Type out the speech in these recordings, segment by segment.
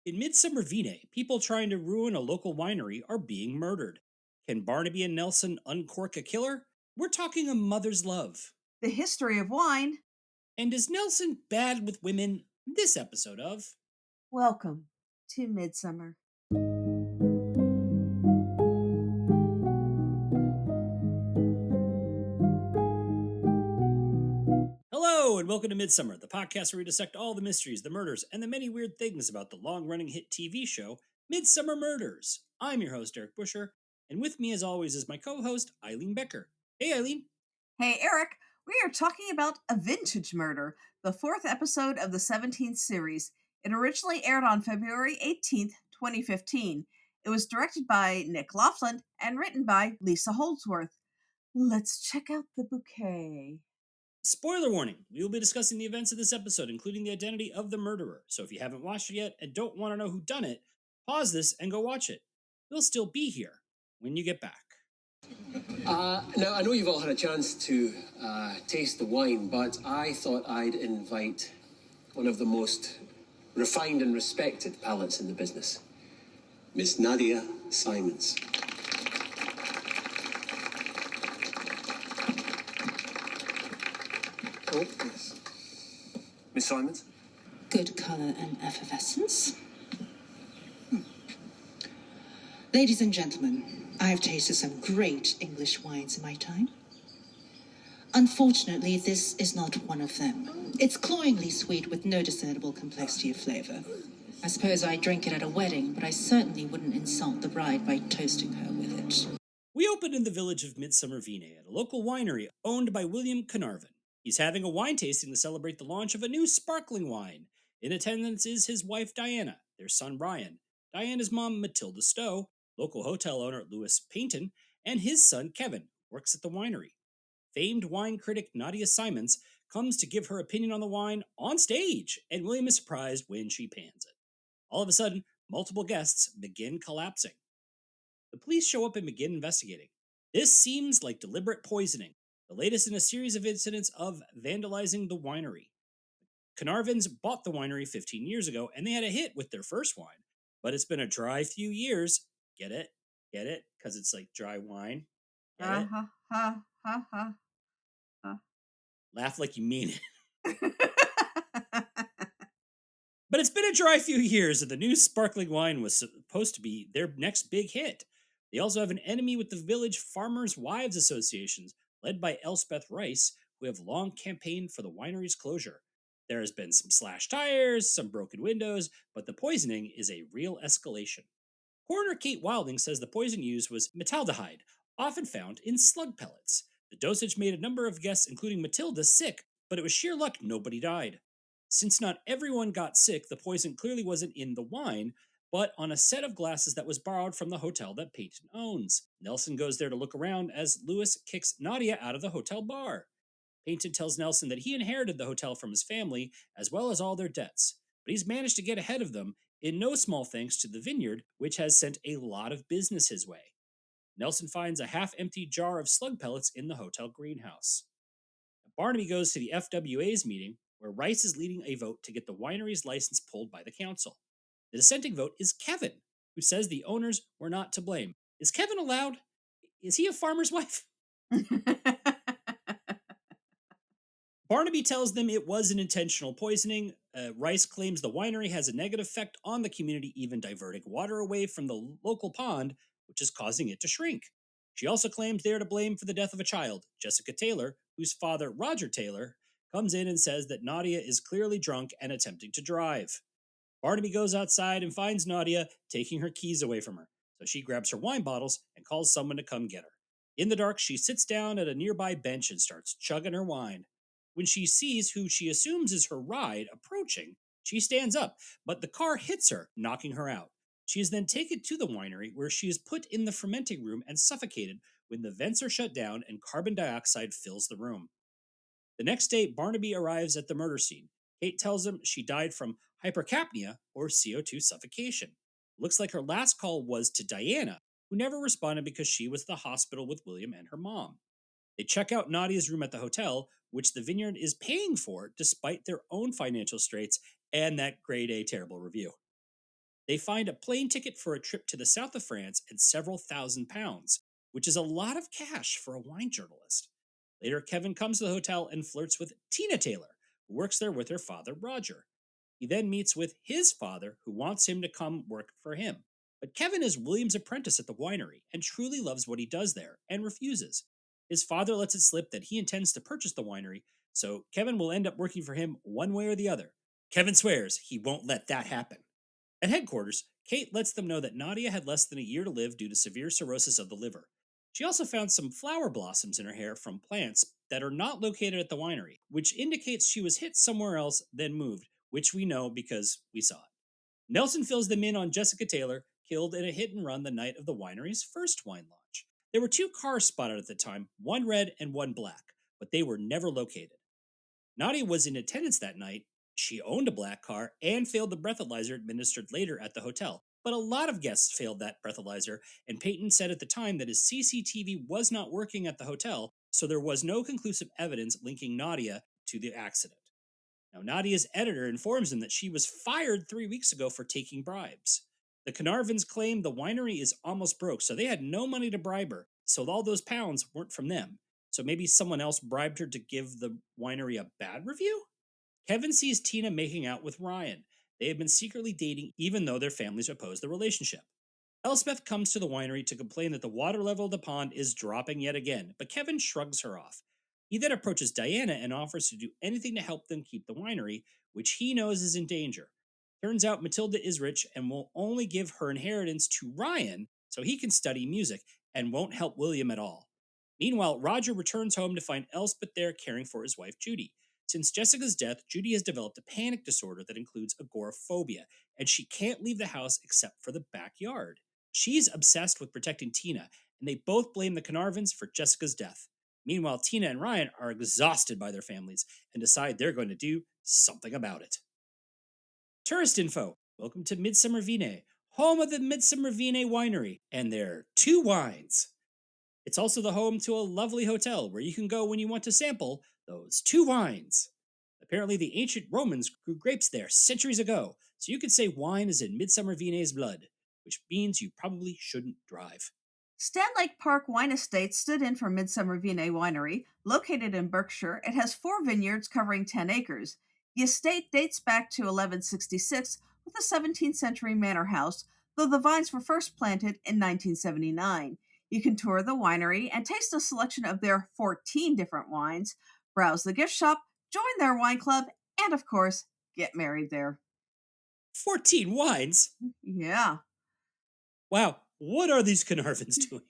In Midsummer Vine, people trying to ruin a local winery are being murdered. Can Barnaby and Nelson uncork a killer? We're talking a mother's love. The history of wine. And is Nelson bad with women? This episode of. Welcome to Midsummer. Hello, and welcome to Midsummer, the podcast where we dissect all the mysteries, the murders, and the many weird things about the long running hit TV show, Midsummer Murders. I'm your host, Eric Buscher, and with me, as always, is my co host, Eileen Becker. Hey, Eileen. Hey, Eric, we are talking about A Vintage Murder, the fourth episode of the 17th series. It originally aired on February 18th, 2015. It was directed by Nick Laughlin and written by Lisa Holdsworth. Let's check out the bouquet. Spoiler warning, we will be discussing the events of this episode, including the identity of the murderer. So if you haven't watched it yet and don't want to know who done it, pause this and go watch it. We'll still be here when you get back. Now, I know you've all had a chance to taste the wine, but I thought I'd invite one of the most refined and respected palates in the business, Miss Nadia Simons. Oh, yes. Miss Simons? Good colour and effervescence. Ladies and gentlemen, I have tasted some great English wines in my time. Unfortunately, this is not one of them. It's cloyingly sweet with no discernible complexity of flavour. I suppose I'd drink it at a wedding, but I certainly wouldn't insult the bride by toasting her with it. We opened in the village of Midsummer Vine at a local winery owned by William Carnarvon. He's having a wine tasting to celebrate the launch of a new sparkling wine. In attendance is his wife Diana, their son Brian, Diana's mom Matilda Stowe, local hotel owner Louis Paynton, and his son Kevin, who works at the winery. Famed wine critic Nadia Simons comes to give her opinion on the wine on stage, and William is surprised when she pans it. All of a sudden, multiple guests begin collapsing. The police show up and begin investigating. This seems like deliberate poisoning, the latest in a series of incidents of vandalizing the winery. Carnarvons bought the winery 15 years ago, and they had a hit with their first wine, but it's been a dry few years. Get it? Get it? Because it's like dry wine. Get it? Ha ha ha ha. Laugh like you mean it. But it's been a dry few years, and the new sparkling wine was supposed to be their next big hit. They also have an enemy with the village Farmers' Wives Associations, led by Elspeth Rice, who have long campaigned for the winery's closure. There has been some slashed tires, some broken windows, but the poisoning is a real escalation. Coroner Kate Wilding says the poison used was metaldehyde, often found in slug pellets. The dosage made a number of guests, including Matilda, sick, but it was sheer luck nobody died. Since not everyone got sick, the poison clearly wasn't in the wine, but on a set of glasses that was borrowed from the hotel that Peyton owns. Nelson goes there to look around as Lewis kicks Nadia out of the hotel bar. Peyton tells Nelson that he inherited the hotel from his family, as well as all their debts, but he's managed to get ahead of them, in no small thanks to the vineyard, which has sent a lot of business his way. Nelson finds a half-empty jar of slug pellets in the hotel greenhouse. Barnaby goes to the FWA's meeting, where Rice is leading a vote to get the winery's license pulled by the council. The dissenting vote is Kevin, who says the owners were not to blame. Is Kevin allowed? Is he a farmer's wife? Barnaby tells them it was an intentional poisoning. Rice claims the winery has a negative effect on the community, even diverting water away from the local pond, which is causing it to shrink. She also claims they are to blame for the death of a child, Jessica Taylor, whose father, Roger Taylor, comes in and says that Nadia is clearly drunk and attempting to drive. Barnaby goes outside and finds Nadia taking her keys away from her, so she grabs her wine bottles and calls someone to come get her. In the dark, she sits down at a nearby bench and starts chugging her wine. When she sees who she assumes is her ride approaching, she stands up, but the car hits her, knocking her out. She is then taken to the winery, where she is put in the fermenting room and suffocated when the vents are shut down and carbon dioxide fills the room. The next day, Barnaby arrives at the murder scene. Kate tells him she died from hypercapnia, or CO2 suffocation. Looks like her last call was to Diana, who never responded because she was at the hospital with William and her mom. They check out Nadia's room at the hotel, which the vineyard is paying for despite their own financial straits and that grade A terrible review. They find a plane ticket for a trip to the south of France and several £1,000s, which is a lot of cash for a wine journalist. Later, Kevin comes to the hotel and flirts with Tina Taylor, who works there with her father, Roger. He then meets with his father, who wants him to come work for him. But Kevin is William's apprentice at the winery and truly loves what he does there and refuses. His father lets it slip that he intends to purchase the winery, so Kevin will end up working for him one way or the other. Kevin swears he won't let that happen. At headquarters, Kate lets them know that Nadia had less than a year to live due to severe cirrhosis of the liver. She also found some flower blossoms in her hair from plants that are not located at the winery, which indicates she was hit somewhere else, then moved, which we know because we saw it. Nelson fills them in on Jessica Taylor, killed in a hit and run the night of the winery's first wine launch. There were 2 cars spotted at the time, one red and one black, but they were never located. Nadia was in attendance that night. She owned a black car and failed the breathalyzer administered later at the hotel. But a lot of guests failed that breathalyzer, and Peyton said at the time that his CCTV was not working at the hotel, so there was no conclusive evidence linking Nadia to the accident. Now, Nadia's editor informs him that she was fired 3 weeks ago for taking bribes. The Carnarvons claim the winery is almost broke, so they had no money to bribe her, so all those pounds weren't from them. So maybe someone else bribed her to give the winery a bad review? Kevin sees Tina making out with Ryan. They have been secretly dating even though their families oppose the relationship. Elspeth comes to the winery to complain that the water level of the pond is dropping yet again, but Kevin shrugs her off. He then approaches Diana and offers to do anything to help them keep the winery, which he knows is in danger. Turns out Matilda is rich and will only give her inheritance to Ryan so he can study music and won't help William at all. Meanwhile, Roger returns home to find Elspeth there caring for his wife Judy. Since Jessica's death, Judy has developed a panic disorder that includes agoraphobia, and she can't leave the house except for the backyard. She's obsessed with protecting Tina, and they both blame the Carnarvons for Jessica's death. Meanwhile, Tina and Ryan are exhausted by their families and decide they're going to do something about it. Tourist info. Welcome to Midsomer Vine, home of the Midsomer Vine Winery, and their 2 wines. It's also the home to a lovely hotel where you can go when you want to sample those 2 wines. Apparently, the ancient Romans grew grapes there centuries ago, so you could say wine is in Midsomer Vine's blood, which means you probably shouldn't drive. Stand Lake Park Wine Estate stood in for Midsummer Vine Winery. Located in Berkshire, it has 4 vineyards covering 10 acres. The estate dates back to 1166 with a 17th century manor house, though the vines were first planted in 1979. You can tour the winery and taste a selection of their 14 different wines, browse the gift shop, join their wine club, and of course, get married there. 14 wines? Yeah. Wow, what are these Carnarvons doing?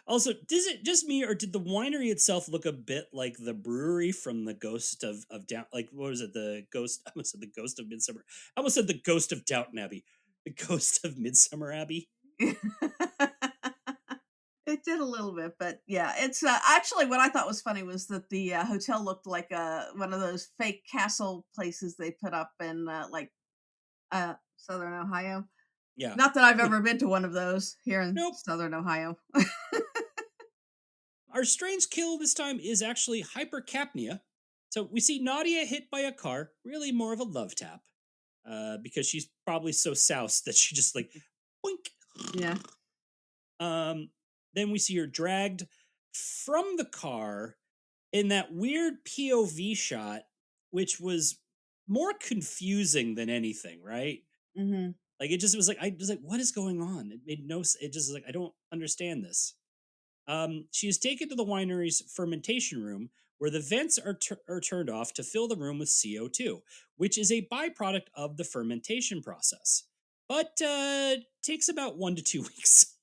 Also, does it just me, or did the winery itself look a bit like the brewery from the Ghost of Down? Like, what was it? The Ghost? I almost said the Ghost of Midsummer. I almost said the Ghost of Downton Abbey. The Ghost of Midsummer Abbey. It did a little bit, but yeah, it's actually what I thought was funny was that the hotel looked like one of those fake castle places they put up in Southern Ohio. Yeah. Not that I've ever been to one of those here in Nope. Southern Ohio. Our strange kill this time is actually hypercapnia. So we see Nadia hit by a car, really more of a love tap, because she's probably so soused that she just like boink. Yeah. Then we see her dragged from the car in that weird POV shot, which was more confusing than anything, right? Mm-hmm. Like it just was like I was like, what is going on? It made no. It just like I don't understand this. She is taken to the winery's fermentation room, where the vents are turned off to fill the room with CO2, which is a byproduct of the fermentation process, but takes about 1 to 2 weeks.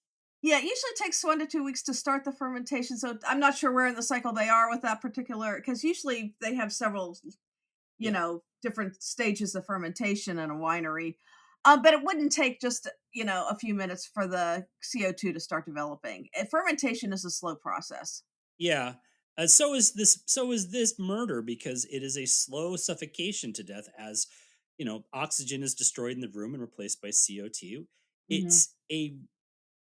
Yeah, it usually takes 1 to 2 weeks to start the fermentation. So I'm not sure where in the cycle they are with that particular, because usually they have several, different stages of fermentation in a winery. But it wouldn't take just, a few minutes for the CO2 to start developing. Fermentation is a slow process. Yeah. So is this. So is this murder because it is a slow suffocation to death as oxygen is destroyed in the room and replaced by CO2. Mm-hmm. It's a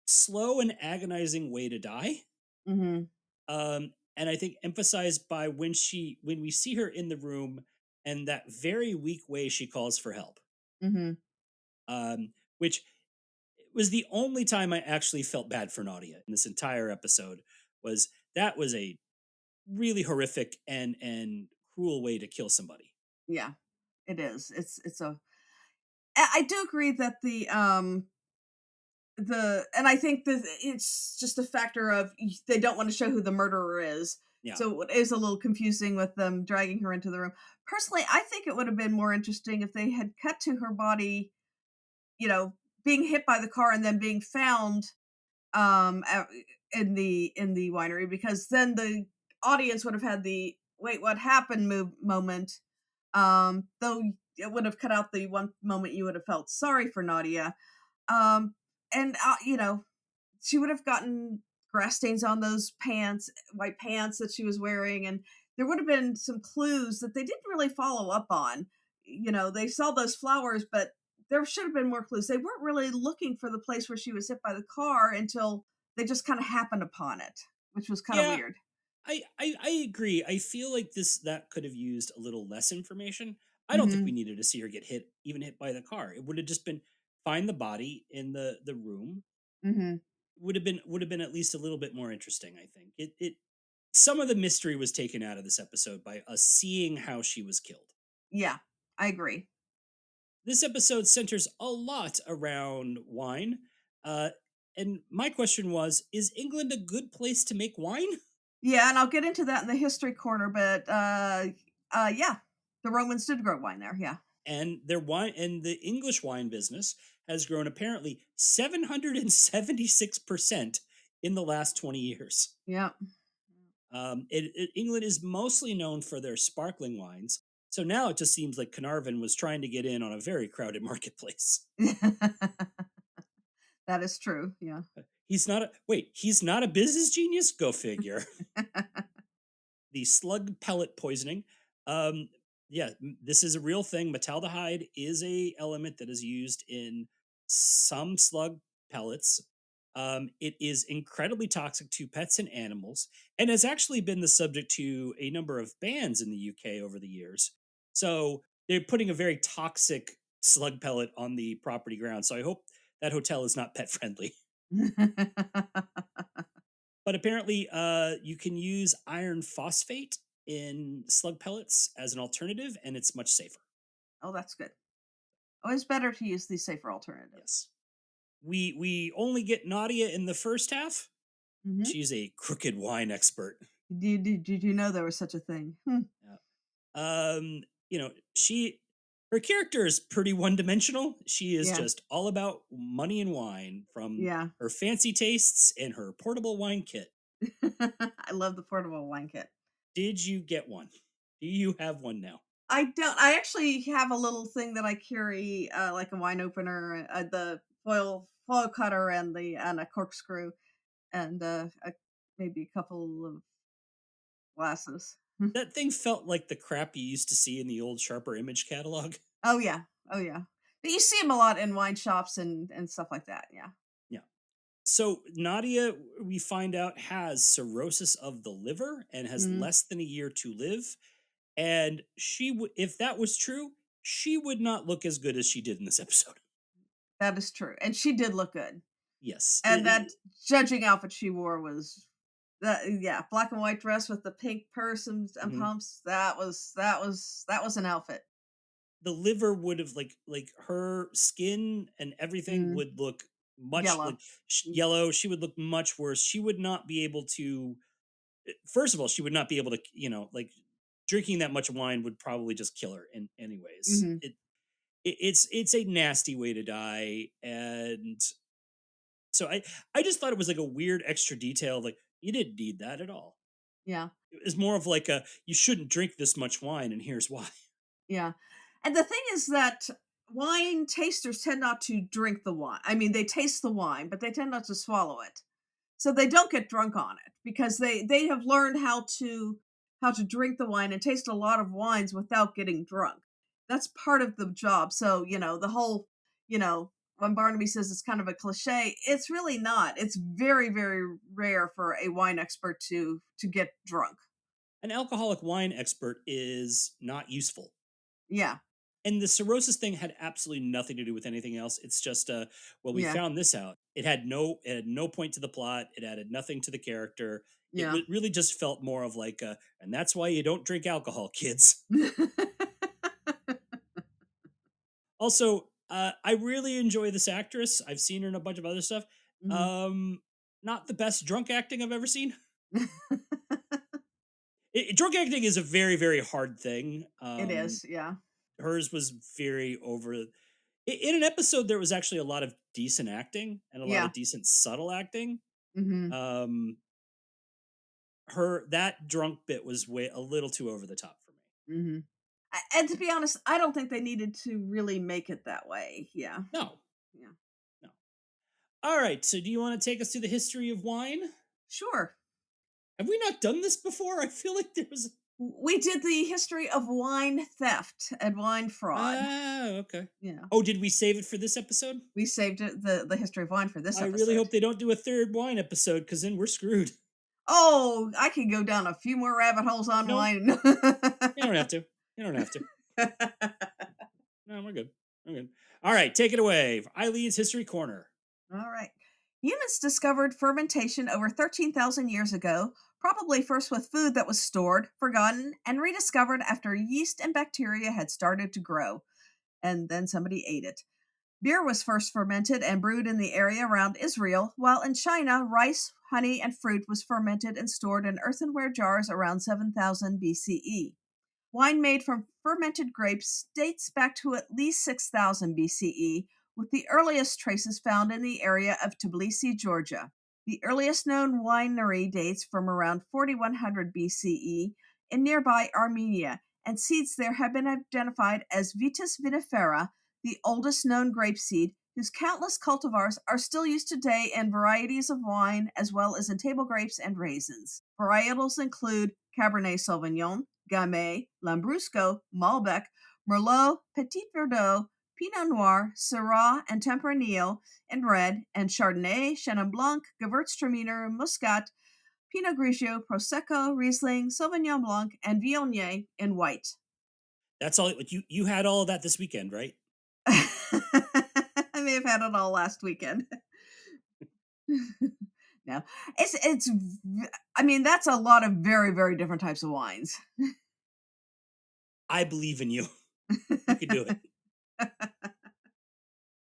slow and agonizing way to die. Mm-hmm. And I think emphasized by when we see her in the room and that very weak way she calls for help. Mhm. Which was the only time I actually felt bad for Nadia in this entire episode. Was that was a really horrific and cruel way to kill somebody. Yeah. It is. It's a I do agree that the and I think that it's just a factor of they don't want to show who the murderer is. Yeah. So it is a little confusing with them dragging her into the room. Personally, I think it would have been more interesting if they had cut to her body, you know, being hit by the car and then being found at, in the winery, because then the audience would have had the wait what happened moment. Though it would have cut out the one moment you would have felt sorry for Nadia. Um, and you know, she would have gotten grass stains on those pants, white pants that she was wearing, and there would have been some clues that they didn't really follow up on. You know, they saw those flowers, but there should have been more clues. They weren't really looking for the place where she was hit by the car until they just kind of happened upon it, which was kind of Yeah, weird. I agree. I feel like that could have used a little less information. I don't think we Hmm. needed to see her get hit, even hit by the car. It would have just been find the body in the room. Hmm. Would have been at least a little bit more interesting. I think it some of the mystery was taken out of this episode by us seeing how she was killed. Yeah, I agree. This episode centers a lot around wine. Uh, and my question was: Is England a good place to make wine? Yeah, and I'll get into that in the history corner, but yeah, the Romans did grow wine there. Yeah. And their wine and the English wine business has grown apparently 776% in the last 20 years. Yeah. England is mostly known for their sparkling wines. So now it just seems like Carnarvon was trying to get in on a very crowded marketplace. That is true. Yeah. He's not a business genius? Go figure. The slug pellet poisoning. Um, yeah, this is a real thing. Metaldehyde is a element that is used in some slug pellets. It is incredibly toxic to pets and animals, and has actually been the subject to a number of bans in the UK over the years. So they're putting a very toxic slug pellet on the property ground. So I hope that hotel is not pet friendly. But apparently, you can use iron phosphate in slug pellets as an alternative, and it's much safer. Oh, that's good. Always better to use the safer alternative. Yes. We only get Nadia in the first half. Hmm. She's a crooked wine expert. Did you know there was such a thing? Hmm. Yeah. You know, her character is pretty one dimensional. She is Yeah. just all about money and wine, from Yeah. her fancy tastes and her portable wine kit. I love the portable wine kit. Did you get one? Do you have one now? I don't. I actually have a little thing that I carry, like a wine opener, the foil cutter, and a corkscrew, and maybe a couple of glasses. That thing felt like the crap you used to see in the old Sharper Image catalog. Oh yeah. Oh yeah. But you see them a lot in wine shops and stuff like that. Yeah. Yeah. So Nadia, we find out, has cirrhosis of the liver and has Mhm. less than a year to live. And if that was true, she would not look as good as she did in this episode. That is true, and she did look good. Yes. And that judging outfit she wore was that yeah, black and white dress with the pink purse and Mhm. pumps. That was an outfit. The liver would have, like her skin and everything Mm, would look much like yellow. Mm, yellow. She would look much worse. She would not be able to. First of all, she would not be able to, like, drinking that much wine would probably just kill her in anyways. mhm. It's a nasty way to die. And so I just thought it was like a weird extra detail, like you didn't need that at all. Yeah. It was more of like a, you shouldn't drink this much wine and here's why. Yeah. And the thing is that wine tasters tend not to drink the wine. I mean, they taste the wine, but they tend not to swallow it. So they don't get drunk on it because they have learned how to drink the wine and taste a lot of wines without getting drunk. That's part of the job. So, the whole, when Barnaby says it's kind of a cliche, it's really not. It's very, very rare for a wine expert to get drunk. An alcoholic wine expert is not useful. Yeah. And the cirrhosis thing had absolutely nothing to do with anything else. It's just, well, we Yeah. found this out. It had no point to the plot. It added nothing to the character. It Yeah. really just felt more of like, and that's why you don't drink alcohol, kids. Also, I really enjoy this actress. I've seen her in a bunch of other stuff. Mhm. Um, Not the best drunk acting I've ever seen. Drunk acting is a very, very hard thing. It is, yeah. Hers was very over. In an episode, there was actually a lot of decent acting and a lot Yeah. of decent subtle acting. Mhm. Um, Her that drunk bit was way a little too over the top for me. Mhm. And to be honest, I don't think they needed to really make it that way. Yeah. No, Yeah. no. All right. So, do you want to take us through the history of wine? Sure. Have we not done this before? I feel like there was. We did the history of wine theft and wine fraud. Okay. Yeah. Oh, did we save it for this episode? We saved the history of wine for this I episode. really hope they don't do a third wine episode because then we're screwed. Oh, I can go down a few more rabbit holes on No, wine. you don't have to. You don't have to. No, we're good. We're good. All right, take it away. Eileen's History Corner. All right. Humans discovered fermentation over 13,000 years ago, probably first with food that was stored, forgotten, and rediscovered after yeast and bacteria had started to grow, and then somebody ate it. Beer was first fermented and brewed in the area around Israel, while in China, rice, honey, and fruit was fermented and stored in earthenware jars around 7000 BCE. Wine made from fermented grapes dates back to at least 6000 BCE, with the earliest traces found in the area of Tbilisi, Georgia. The earliest known winery dates from around 4100 BCE in nearby Armenia, and seeds there have been identified as Vitis vinifera, the oldest known grapeseed, whose countless cultivars are still used today in varieties of wine as well as in table grapes and raisins. Varietals include Cabernet Sauvignon, Gamay, Lambrusco, Malbec, Merlot, Petit Verdot, Pinot Noir, Syrah, and Tempranillo in red, and Chardonnay, Chenin Blanc, Gewürztraminer, Muscat, Pinot Grigio, Prosecco, Riesling, Sauvignon Blanc, and Viognier in white. That's all. You had all of that this weekend, right? I may have had it all last weekend. No, I mean, that's a lot of very, very different types of wines. I believe in you. You can do it.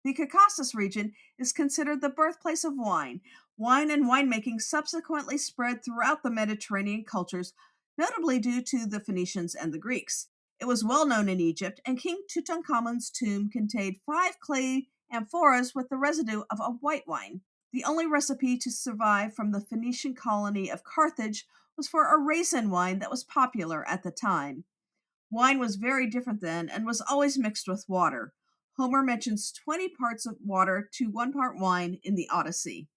The Caucasus region is considered the birthplace of wine. Wine and winemaking subsequently spread throughout the Mediterranean cultures, notably due to the Phoenicians and the Greeks. It was well known in Egypt, and King Tutankhamun's tomb contained 5 clay amphoras with the residue of a white wine. The only recipe to survive from the Phoenician colony of Carthage was for a raisin wine that was popular at the time. Wine was very different then and was always mixed with water. Homer mentions 20 parts of water to 1 part wine in the Odyssey.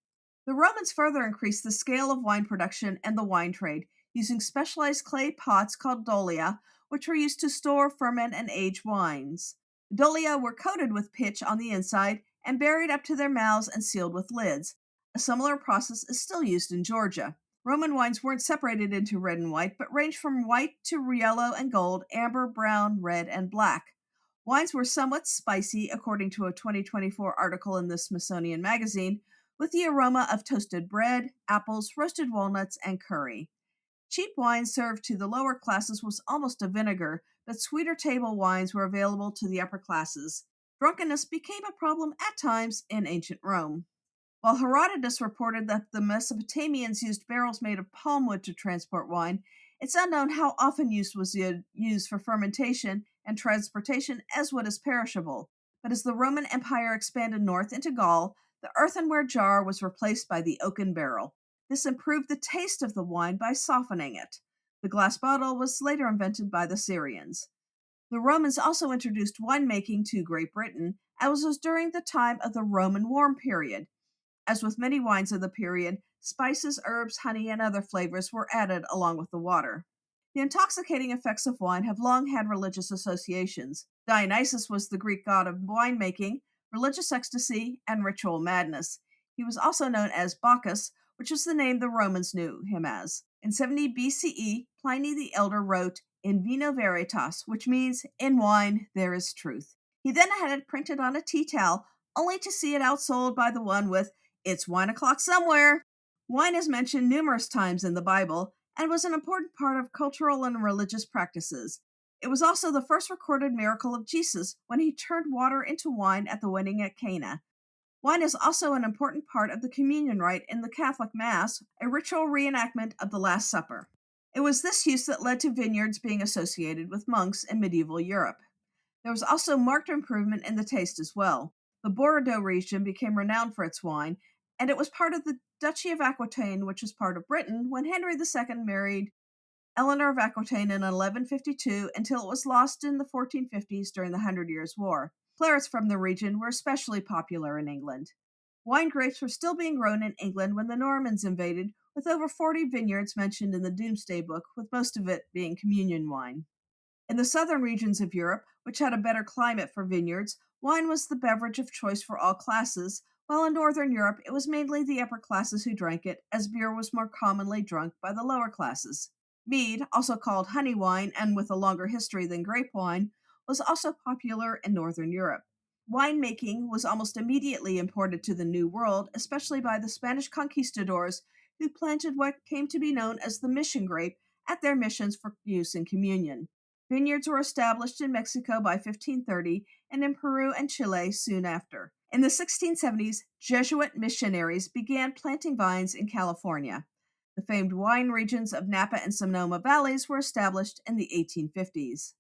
The Romans further increased the scale of wine production and the wine trade, using specialized clay pots called dolia, which were used to store, ferment, and age wines. The dolia were coated with pitch on the inside and buried up to their mouths and sealed with lids. A similar process is still used in Georgia. Roman wines weren't separated into red and white, but ranged from white to yellow and gold, amber, brown, red, and black. Wines were somewhat spicy, according to a 2024 article in the Smithsonian Magazine, with the aroma of toasted bread, apples, roasted walnuts, and curry. Cheap wine served to the lower classes was almost a vinegar, but sweeter table wines were available to the upper classes. Drunkenness became a problem at times in ancient Rome. While Herodotus reported that the Mesopotamians used barrels made of palm wood to transport wine, it's unknown how often use was used for fermentation and transportation as wood is perishable. But as the Roman Empire expanded north into Gaul, the earthenware jar was replaced by the oaken barrel. This improved the taste of the wine by softening it. The glass bottle was later invented by the Syrians. The Romans also introduced winemaking to Great Britain, as was during the time of the Roman warm period. As with many wines of the period, spices, herbs, honey, and other flavors were added along with the water. The intoxicating effects of wine have long had religious associations. Dionysus was the Greek god of winemaking, religious ecstasy, and ritual madness. He was also known as Bacchus, which is the name the Romans knew him as. In 70 BCE, Pliny the Elder wrote, in vino veritas, which means in wine there is truth. He then had it printed on a tea towel, only to see it outsold by the one with "It's wine o'clock somewhere." Wine is mentioned numerous times in the Bible and was an important part of cultural and religious practices. It was also the first recorded miracle of Jesus when he turned water into wine at the wedding at Cana. Wine is also an important part of the communion rite in the Catholic Mass, a ritual reenactment of the Last Supper. It was this use that led to vineyards being associated with monks in medieval Europe. There was also marked improvement in the taste as well. The Bordeaux region became renowned for its wine, and it was part of the Duchy of Aquitaine, which was part of Britain, when Henry II married Eleanor of Aquitaine in 1152 until it was lost in the 1450s during the Hundred Years' War. Clarets from the region were especially popular in England. Wine grapes were still being grown in England when the Normans invaded, with over 40 vineyards mentioned in the Domesday Book, with most of it being communion wine. In the southern regions of Europe, which had a better climate for vineyards, wine was the beverage of choice for all classes, while in northern Europe it was mainly the upper classes who drank it, as beer was more commonly drunk by the lower classes. Mead, also called honey wine and with a longer history than grape wine, was also popular in northern Europe. Winemaking was almost immediately imported to the New World, especially by the Spanish conquistadors, who planted what came to be known as the mission grape at their missions for use in communion. Vineyards were established in Mexico by 1530 and in Peru and Chile soon after. In the 1670s, Jesuit missionaries began planting vines in California. The famed wine regions of Napa and Sonoma valleys were established in the 1850s.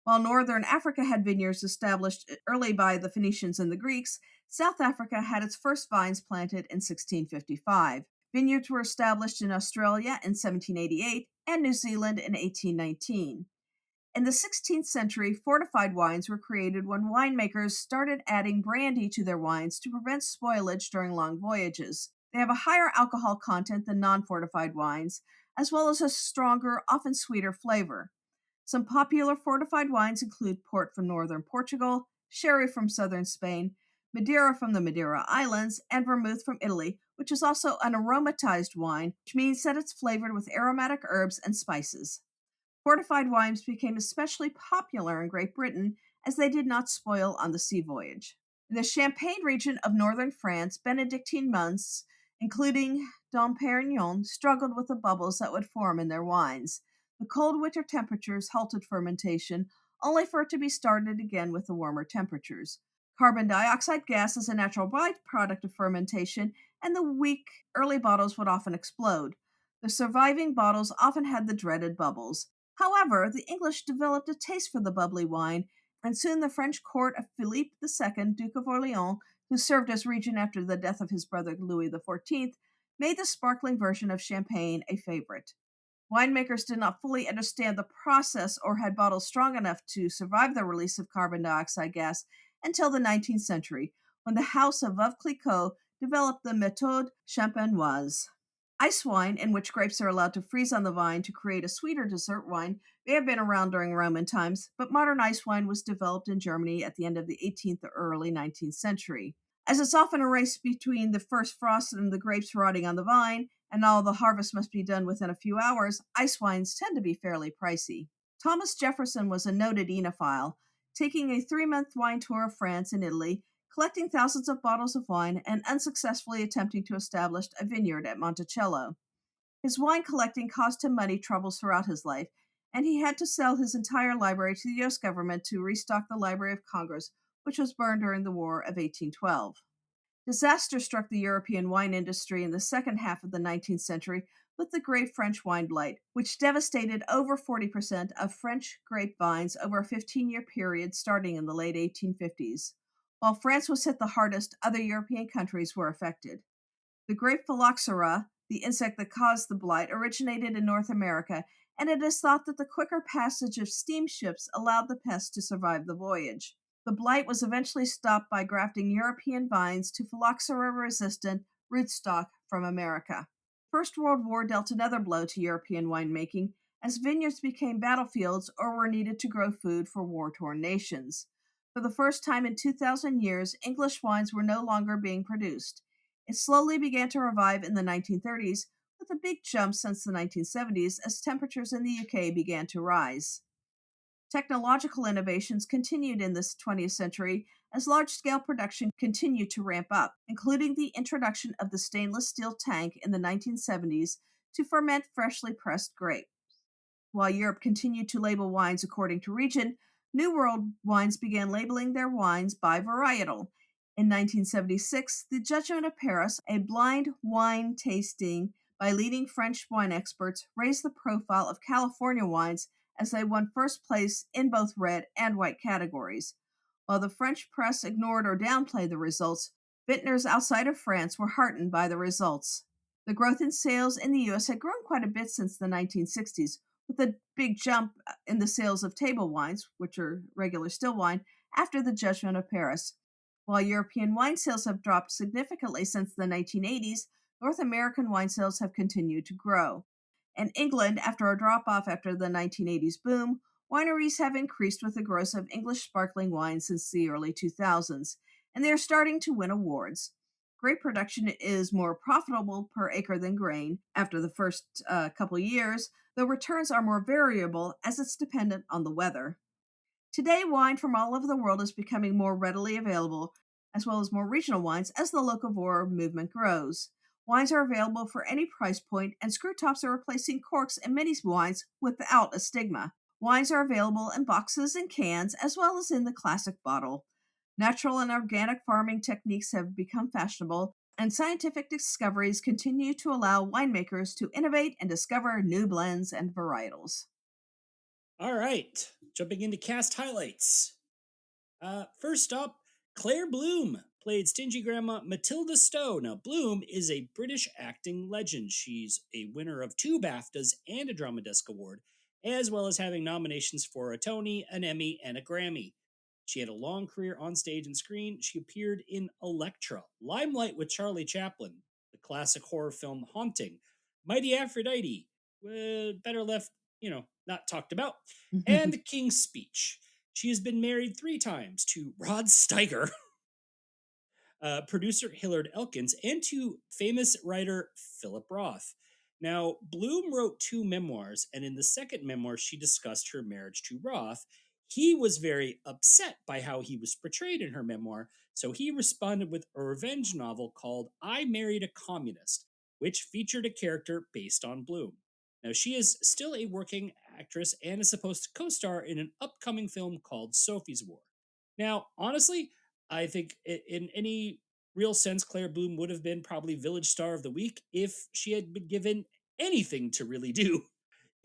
While northern Africa had vineyards established early by the Phoenicians and the Greeks, South Africa had its first vines planted in 1655. Vineyards were established in Australia in 1788 and New Zealand in 1819. In the 16th century, fortified wines were created when winemakers started adding brandy to their wines to prevent spoilage during long voyages. They have a higher alcohol content than non-fortified wines, as well as a stronger, often sweeter flavor. Some popular fortified wines include port from northern Portugal, sherry from southern Spain, Madeira from the Madeira Islands, and vermouth from Italy, which is also an aromatized wine, which means that it's flavored with aromatic herbs and spices. Fortified wines became especially popular in Great Britain as they did not spoil on the sea voyage. In the Champagne region of northern France, Benedictine monks, including Dom Perignon, struggled with the bubbles that would form in their wines. The cold winter temperatures halted fermentation, only for it to be started again with the warmer temperatures. Carbon dioxide gas is a natural byproduct of fermentation, and the weak early bottles would often explode. The surviving bottles often had the dreaded bubbles. However, the English developed a taste for the bubbly wine, and soon the French court of Philippe II, Duke of Orleans, who served as regent after the death of his brother Louis XIV, made the sparkling version of champagne a favorite. Winemakers did not fully understand the process or had bottles strong enough to survive the release of carbon dioxide gas until the 19th century, when the House of Veuve-Clicquot developed the méthode champenoise. Ice wine, in which grapes are allowed to freeze on the vine to create a sweeter dessert wine, may have been around during Roman times, but modern ice wine was developed in Germany at the end of the 18th or early 19th century. As it's often a race between the first frost and the grapes rotting on the vine, and all the harvest must be done within a few hours, ice wines tend to be fairly pricey. Thomas Jefferson was a noted enophile, taking a 3-month wine tour of France and Italy, collecting thousands of bottles of wine, and unsuccessfully attempting to establish a vineyard at Monticello. His wine collecting caused him money troubles throughout his life, and he had to sell his entire library to the U.S. government to restock the Library of Congress, which was burned during the War of 1812. Disaster struck the European wine industry in the second half of the 19th century with the Great French Wine Blight, which devastated over 40% of French grapevines over a 15-year period starting in the late 1850s. While France was hit the hardest, other European countries were affected. The grape phylloxera, the insect that caused the blight, originated in North America, and it is thought that the quicker passage of steamships allowed the pest to survive the voyage. The blight was eventually stopped by grafting European vines to phylloxera-resistant rootstock from America. First World War dealt another blow to European winemaking, as vineyards became battlefields or were needed to grow food for war-torn nations. For the first time in 2,000 years, English wines were no longer being produced. It slowly began to revive in the 1930s with a big jump since the 1970s as temperatures in the UK began to rise. Technological innovations continued in this 20th century as large scale production continued to ramp up, including the introduction of the stainless steel tank in the 1970s to ferment freshly pressed grapes. While Europe continued to label wines according to region, New World wines began labeling their wines by varietal. In 1976, the Judgment of Paris, a blind wine tasting by leading French wine experts, raised the profile of California wines as they won first place in both red and white categories. While the French press ignored or downplayed the results, vintners outside of France were heartened by the results. The growth in sales in the US had grown quite a bit since the 1960s, with a big jump in the sales of table wines, which are regular still wine, after the Judgment of Paris. While European wine sales have dropped significantly since the 1980s, North American wine sales have continued to grow. In England, after a drop off after the 1980s boom, wineries have increased with the growth of English sparkling wine since the early 2000s, and they are starting to win awards. Grape production is more profitable per acre than grain after the first couple years, though returns are more variable as it's dependent on the weather. Today, wine from all over the world is becoming more readily available, as well as more regional wines as the locavore movement grows. Wines are available for any price point, and screw tops are replacing corks in many wines without a stigma. Wines are available in boxes and cans, as well as in the classic bottle. Natural and organic farming techniques have become fashionable, and scientific discoveries continue to allow winemakers to innovate and discover new blends and varietals. All right, jumping into cast highlights. First up, Claire Bloom played stingy grandma Matilda Stowe. Now, Bloom is a British acting legend. She's a winner of 2 BAFTAs and a Drama Desk Award, as well as having nominations for a Tony, an Emmy, and a Grammy. She had a long career on stage and screen. She appeared in Elektra, Limelight with Charlie Chaplin, the classic horror film Haunting, Mighty Aphrodite, better left, not talked about, and The King's Speech. She has been married 3 times to Rod Steiger, producer Hillard Elkins, and to famous writer Philip Roth. Now, Bloom wrote 2 memoirs, and in the second memoir, she discussed her marriage to Roth. He was very upset by how he was portrayed in her memoir, so he responded with a revenge novel called I Married a Communist, which featured a character based on Bloom. Now, she is still a working actress and is supposed to co star in an upcoming film called Sophie's War. Now, honestly, I think in any real sense, Claire Bloom would have been probably Village Star of the Week if she had been given anything to really do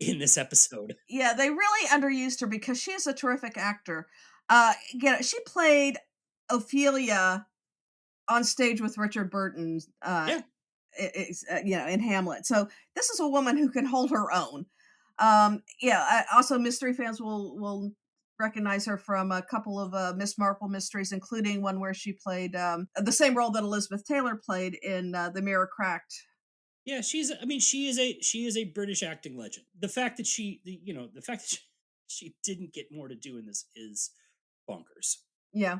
in this episode. Yeah, they really underused her because she is a terrific actor. She played Ophelia on stage with Richard Burton. Yeah, In Hamlet. So this is a woman who can hold her own. Also mystery fans will recognize her from a couple of Miss Marple mysteries, including one where she played the same role that Elizabeth Taylor played in The Mirror Cracked. yeah, she is a British acting legend. The fact that she didn't get more to do in this is bonkers. Yeah.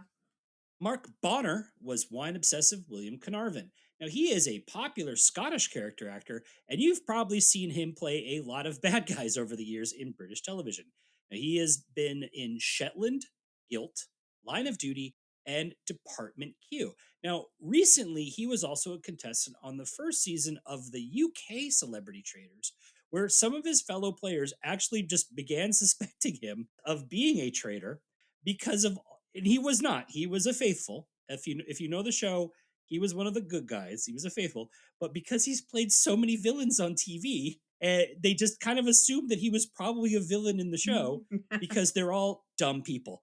Mark Bonner was wine obsessive William Carnarvon. Now, he is a popular Scottish character actor, and you've probably seen him play a lot of bad guys over the years in British television. Now, he has been in Shetland, Guilt, Line of Duty, and Department Q. Now, recently, he was also a contestant on the first season of the UK Celebrity Traders, where some of his fellow players actually just began suspecting him of being a traitor because of, and he was not. He was a faithful. If you know the show, he was one of the good guys. He was a faithful, but because he's played so many villains on TV, they just kind of assumed that he was probably a villain in the show because they're all dumb people.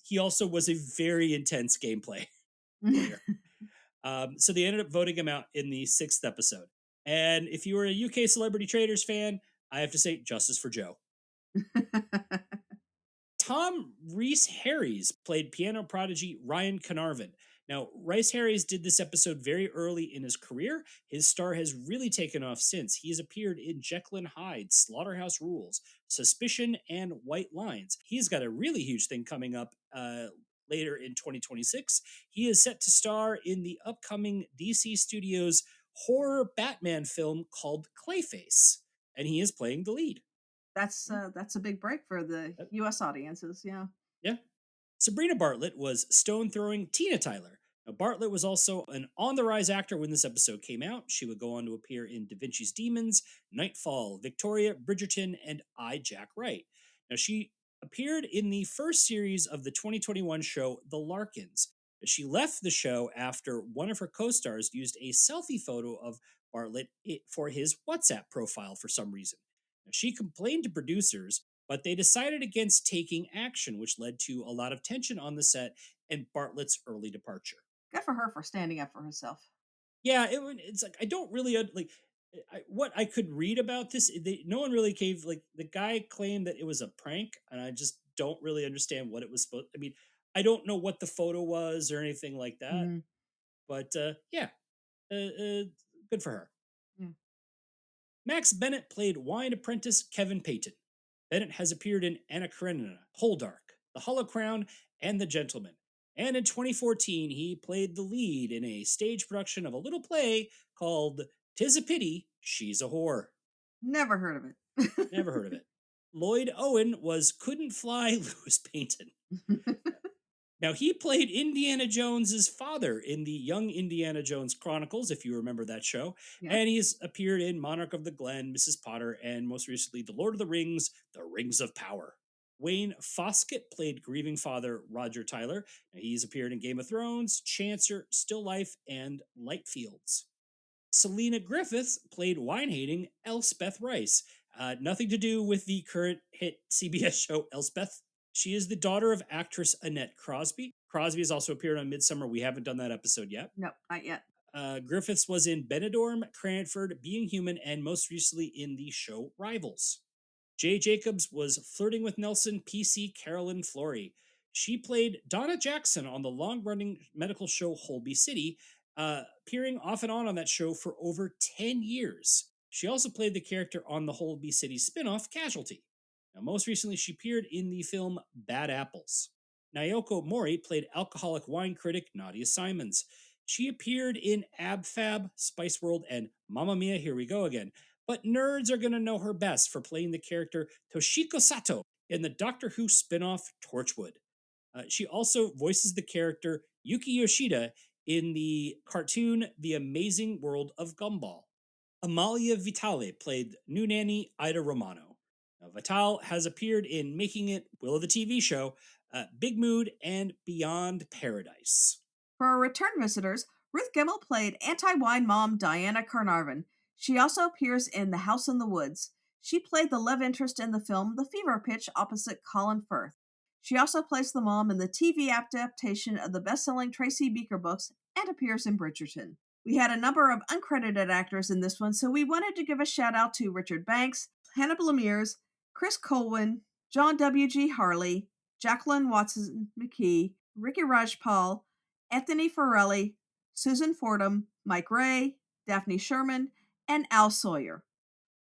He also was a very intense gameplay player. So they ended up voting him out in the 6th episode. And if you were a UK Celebrity Traders fan, I have to say justice for Joe. Tom Rhys Harries played piano prodigy Ryan Carnarvon. Now, Rhys Harries did this episode very early in his career. His star has really taken off since. He has appeared in Jekyll and Hyde, Slaughterhouse Rules, Suspicion, and White Lines. He's got a really huge thing coming up later in 2026. He is set to star in the upcoming DC Studios horror Batman film called Clayface, and he is playing the lead. That's a big break for the Yep. U.S. audiences. Yeah. Yeah. Sabrina Bartlett was stone throwing Tina Tyler. Now, Bartlett was also an on the rise actor when this episode came out. She would go on to appear in Da Vinci's Demons, Nightfall, Victoria, Bridgerton, and I, Jack Wright. Now, she appeared in the first series of the 2021 show The Larkins. She left the show after one of her co stars used a selfie photo of Bartlett for his WhatsApp profile for some reason. Now, she complained to producers, but they decided against taking action, which led to a lot of tension on the set and Bartlett's early departure. Good for her for standing up for herself. Yeah, it's like I don't really like what I could read about this. No one really gave like the guy claimed that it was a prank, and I just don't really understand what it was supposed. I mean, I don't know what the photo was or anything like that, Mhm. but yeah, good for her. Yeah. Max Bennett played wine apprentice Kevin Payton. Bennett has appeared in Anna Karenina, Poldark, The Hollow Crown, and The Gentleman. And in 2014, he played the lead in a stage production of a little play called "'Tis a Pity, She's a Whore." Never heard of it. Never heard of it. Lloyd Owen was Couldn't Fly Lewis Payton. Now, he played Indiana Jones's father in the Young Indiana Jones Chronicles, if you remember that show. Yeah. And he's appeared in Monarch of the Glen, Mrs. Potter, and most recently, The Lord of the Rings, The Rings of Power. Wayne Foskett played grieving father Roger Tyler. Now, he's appeared in Game of Thrones, Chancer, Still Life, and Lightfields. Selena Griffiths played wine-hating Elspeth Rice. Nothing to do with the current hit CBS show Elspeth. She is the daughter of actress Annette Crosby. Crosby has also appeared on Midsomer. We haven't done that episode yet. Nope, not yet. Griffiths was in Benidorm, Cranford, Being Human, and most recently in the show Rivals. Jay Jacobs was flirting with Nelson PC Carolyn Flory. She played Donna Jackson on the long-running medical show Holby City, appearing off and on that show for over 10 years. She also played the character on the Holby City spin-off Casualty. Now, most recently, she appeared in the film Bad Apples. Naoko Mori played alcoholic wine critic Nadia Simons. She appeared in Ab Fab, Spice World, and Mamma Mia, Here We Go Again. But nerds are going to know her best for playing the character Toshiko Sato in the Doctor Who spin-off Torchwood. She also voices the character Yuki Yoshida in the cartoon The Amazing World of Gumball. Amalia Vitale played new nanny Ida Romano. Now, Vitale has appeared in Making It, Will of the TV show, Big Mood, and Beyond Paradise. For our return visitors, Ruth Gemmell played anti-wine mom Diana Carnarvon. She also appears in The House in the Woods. She played the love interest in the film The Fever Pitch opposite Colin Firth. She also plays the mom in the TV adaptation of the best-selling Tracy Beaker books and appears in Bridgerton. We had a number of uncredited actors in this one, so we wanted to give a shout-out to Richard Banks, Hannah Lemires, Chris Colwyn, John W.G. Harley, Jacqueline Watson McKee, Ricky Rajpal, Anthony Farrelly, Susan Fordham, Mike Ray, Daphne Sherman, and Al Sawyer.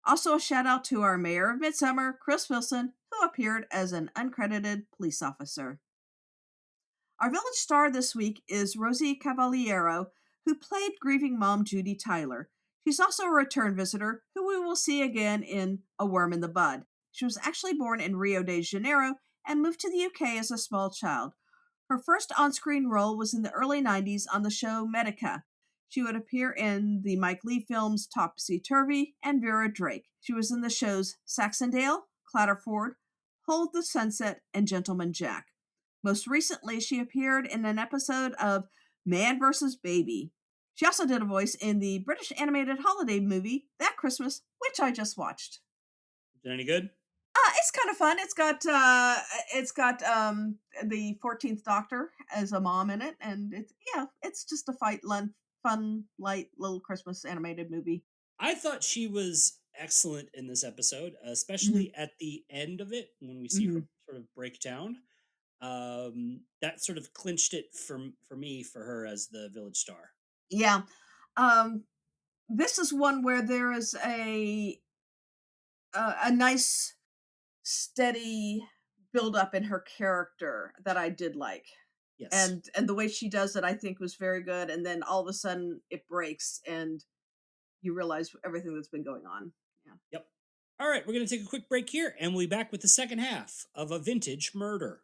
Also a shout out to our mayor of Midsomer, Chris Wilson, who appeared as an uncredited police officer. Our village star this week is Rosie Cavaliero, who played grieving mom Judy Tyler. She's also a return visitor who we will see again in A Worm in the Bud. She was actually born in Rio de Janeiro and moved to the UK as a small child. Her first on-screen role was in the early 90s on the show Medica. She would appear in the Mike Leigh films Topsy Turvy and Vera Drake. She was in the shows Saxondale, Clatterford, Hold the Sunset, and Gentleman Jack. Most recently, she appeared in an episode of Man vs. Baby. She also did a voice in the British animated holiday movie That Christmas, which I just watched. Is it any good? It's kind of fun. It's got the 14th Doctor as a mom in it, and it's just a fun, light little Christmas animated movie. I thought she was excellent in this episode, especially at the end of it when we see her sort of break down. That sort of clinched it for me for her as the village star. Yeah. This is one where there is a nice steady build up in her character that I did like. Yes. And the way she does it I think was very good, and then all of a sudden it breaks and you realize everything that's been going on. Yeah. Yep. All right, we're going to take a quick break here, and we'll be back with the second half of A Vintage Murder.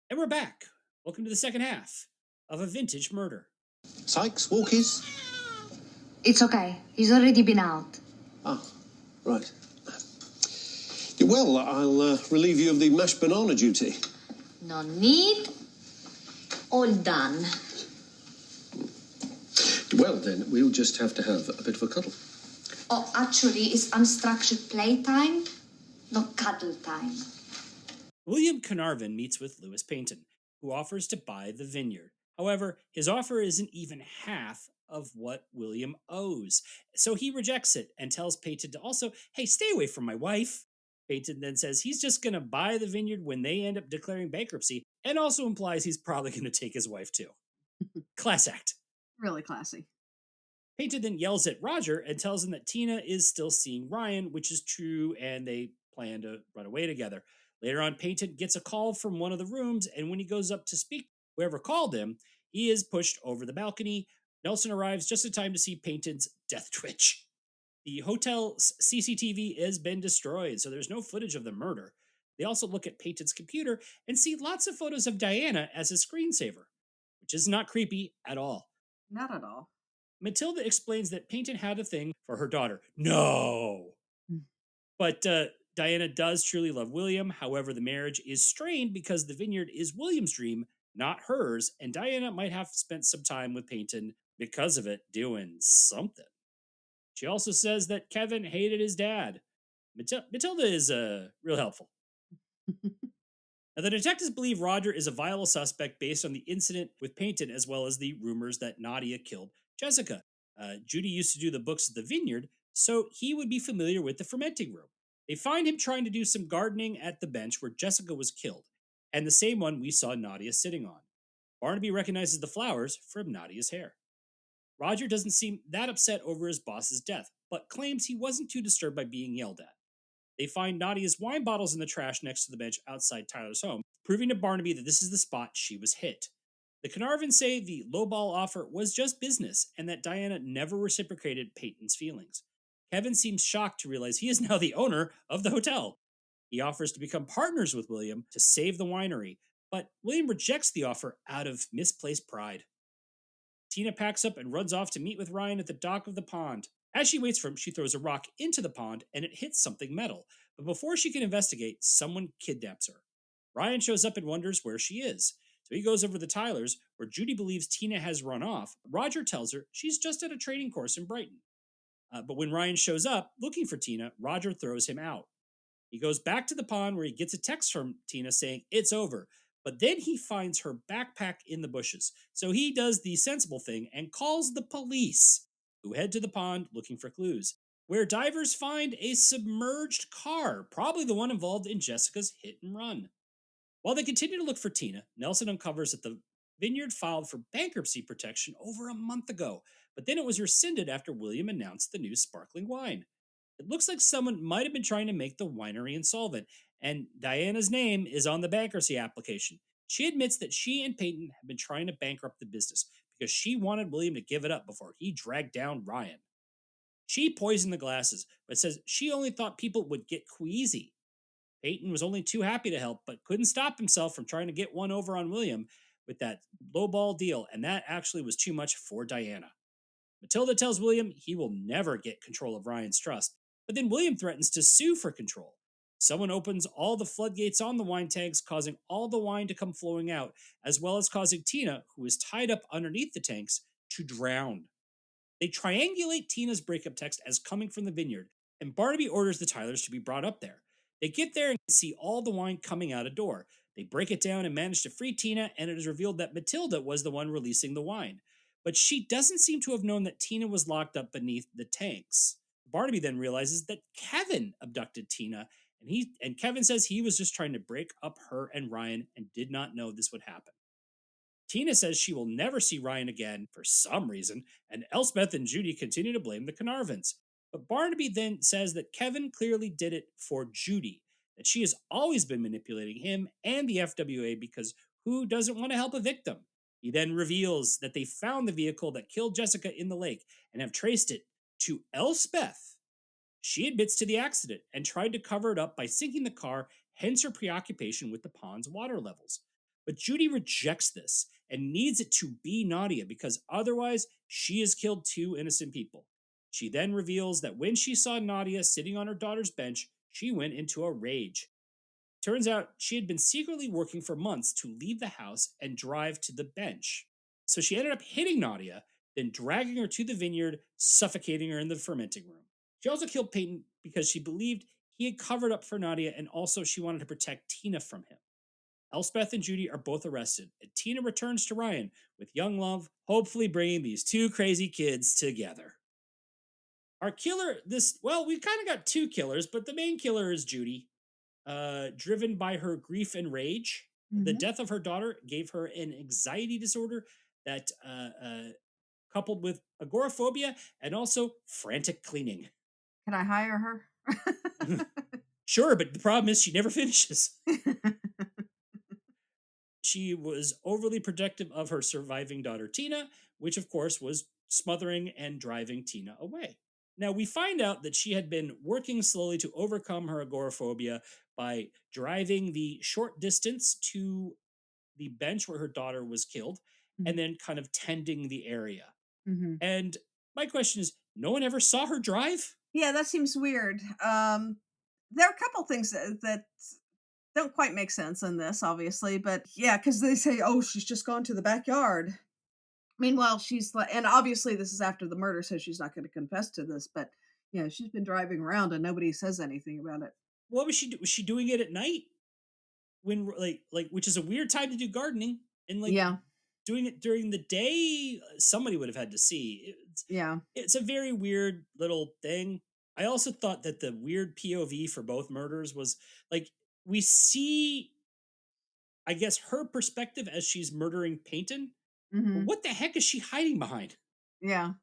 And we're back. Welcome to the second half of A Vintage Murder. Sykes, walkies? It's okay. He's already been out. Ah, right. Well, I'll relieve you of the mashed banana duty. No need. All done. Well, then, we'll just have to have a bit of a cuddle. Oh, actually, it's unstructured playtime, not cuddle time. William Carnarvon meets with Lewis Payton, who offers to buy the vineyard. However, his offer isn't even half of what William owes, so he rejects it and tells Payton to also, hey, stay away from my wife. Payton then says he's just going to buy the vineyard when they end up declaring bankruptcy, and also implies he's probably going to take his wife too. Class act. Really classy. Payton then yells at Roger and tells him that Tina is still seeing Ryan, which is true, and they plan to run away together. Later on, Payton gets a call from one of the rooms, and when he goes up to speak to whoever called him, he is pushed over the balcony. Nelson arrives just in time to see Payton's death twitch. The hotel's CCTV has been destroyed, so there's no footage of the murder. They also look at Payton's computer and see lots of photos of Diana as a screensaver, which is not creepy at all. Not at all. Matilda explains that Payton had a thing for her daughter. No! But Diana does truly love William. However, the marriage is strained because the vineyard is William's dream, not hers, and Diana might have spent some time with Payton because of it doing something. She also says that Kevin hated his dad. Matilda is real helpful. Now, the detectives believe Roger is a viable suspect based on the incident with Payton, as well as the rumors that Nadia killed Jessica. Judy used to do the books at the vineyard, so he would be familiar with the fermenting room. They find him trying to do some gardening at the bench where Jessica was killed, and the same one we saw Nadia sitting on. Barnaby recognizes the flowers from Nadia's hair. Roger doesn't seem that upset over his boss's death, but claims he wasn't too disturbed by being yelled at. They find Nadia's wine bottles in the trash next to the bench outside Tyler's home, proving to Barnaby that this is the spot she was hit. The Carnarvons say the lowball offer was just business and that Diana never reciprocated Payton's feelings. Kevin seems shocked to realize he is now the owner of the hotel. He offers to become partners with William to save the winery, but William rejects the offer out of misplaced pride. Tina packs up and runs off to meet with Ryan at the dock of the pond. As she waits for him, she throws a rock into the pond and it hits something metal. But before she can investigate, someone kidnaps her. Ryan shows up and wonders where she is. So he goes over to the Tylers, where Judy believes Tina has run off. Roger tells her she's just at a training course in Brighton. But when Ryan shows up looking for Tina, Roger throws him out. He goes back to the pond where he gets a text from Tina saying it's over. But then he finds her backpack in the bushes. So he does the sensible thing and calls the police, who head to the pond looking for clues, where divers find a submerged car, probably the one involved in Jessica's hit and run. While they continue to look for Tina, Nelson uncovers that the vineyard filed for bankruptcy protection over a month ago, but then it was rescinded after William announced the new sparkling wine. It looks like someone might have been trying to make the winery insolvent, and Diana's name is on the bankruptcy application. She admits that she and Payton have been trying to bankrupt the business because she wanted William to give it up before he dragged down Ryan. She poisoned the glasses, but says she only thought people would get queasy. Payton was only too happy to help, but couldn't stop himself from trying to get one over on William with that lowball deal, and that actually was too much for Diana. Matilda tells William he will never get control of Ryan's trust, but then William threatens to sue for control. Someone opens all the floodgates on the wine tanks, causing all the wine to come flowing out, as well as causing Tina, who is tied up underneath the tanks, to drown. They triangulate Tina's breakup text as coming from the vineyard, and Barnaby orders the Tylers to be brought up there. They get there and see all the wine coming out a door. They break it down and manage to free Tina, and it is revealed that Matilda was the one releasing the wine. But she doesn't seem to have known that Tina was locked up beneath the tanks. Barnaby then realizes that Kevin abducted Tina, and Kevin says he was just trying to break up her and Ryan and did not know this would happen. Tina says she will never see Ryan again for some reason, and Elspeth and Judy continue to blame the Carnarvons. But Barnaby then says that Kevin clearly did it for Judy, that she has always been manipulating him and the FWA because who doesn't want to help a victim? He then reveals that they found the vehicle that killed Jessica in the lake and have traced it to Elspeth. She admits to the accident and tried to cover it up by sinking the car, hence her preoccupation with the pond's water levels. But Judy rejects this and needs it to be Nadia because otherwise she has killed two innocent people. She then reveals that when she saw Nadia sitting on her daughter's bench, she went into a rage. Turns out she had been secretly working for months to leave the house and drive to the bench. So she ended up hitting Nadia, then dragging her to the vineyard, suffocating her in the fermenting room. She also killed Peyton because she believed he had covered up for Nadia, and also she wanted to protect Tina from him. Elspeth and Judy are both arrested, and Tina returns to Ryan with young love, hopefully bringing these two crazy kids together. Our killer, we kind of got two killers, but the main killer is Judy. Driven by her grief and rage. The Mhm. death of her daughter gave her an anxiety disorder that coupled with agoraphobia and also frantic cleaning. Can I hire her? Sure, but the problem is she never finishes. She was overly protective of her surviving daughter, Tina, which of course was smothering and driving Tina away. Now, we find out that she had been working slowly to overcome her agoraphobia by driving the short distance to the bench where her daughter was killed and Mhm. then kind of tending the area. Mhm. And my question is, no one ever saw her drive? Yeah, that seems weird. There are a couple things that don't quite make sense in this, obviously, but yeah, because they say, "Oh, she's just gone to the backyard." Meanwhile, she's like, and obviously this is after the murder, so she's not going to confess to this. But yeah, she's been driving around and nobody says anything about it. What was she was she doing it at night when which is a weird time to do gardening and Yeah, doing it during the day somebody would have had to see. yeah. It's a very weird little thing. I also thought that the weird POV for both murders was like we see, I guess, her perspective as she's murdering Peyton. But Hmm. what the heck is she hiding behind? Yeah.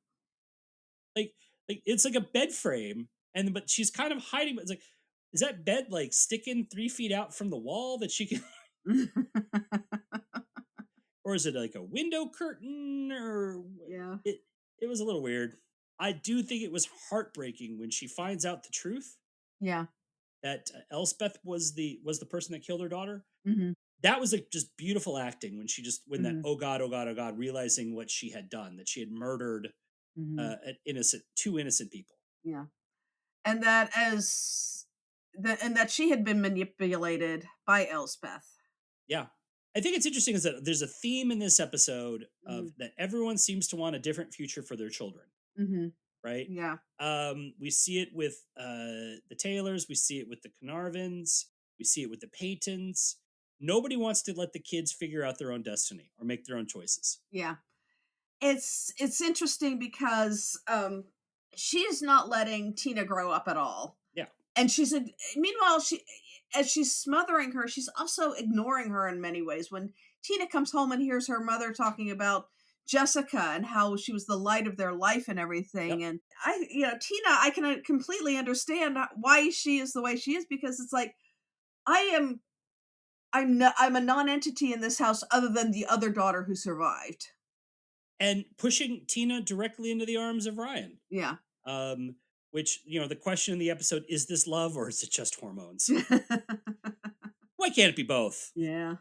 Like, it's like a bed frame, and but she's kind of hiding. It's like, is that bed like sticking 3 feet out from the wall that she can, or is it like a window curtain, or Yeah. it? It was a little weird. I do think it was heartbreaking when she finds out the truth Yeah. that Elspeth was the person that killed her daughter. Hmm. That was like just beautiful acting when she just when that Hmm. oh god, oh god, oh god, realizing what she had done, that she had murdered Hmm. an innocent two innocent people. Yeah. And that as and that she had been manipulated by Elspeth. Yeah. I think it's interesting is that there's a theme in this episode of Hmm. that everyone seems to want a different future for their children, Hmm. right? Yeah. We see it with the Taylors, we see it with the Carnarvons, we see it with the Paytons. Nobody wants to let the kids figure out their own destiny or make their own choices. Yeah. It's interesting because she is not letting Tina grow up at all. Yeah. And meanwhile, as she's smothering her, she's also ignoring her in many ways. When Tina comes home and hears her mother talking about Jessica and how she was the light of their life and everything, Yep. and Tina, I can completely understand why she is the way she is, because it's like I am I'm a non-entity in this house other than the other daughter who survived. And pushing Tina directly into the arms of Ryan. Yeah. Um, which, the question in the episode, is this love or is it just hormones? Why can't it be both? Yeah.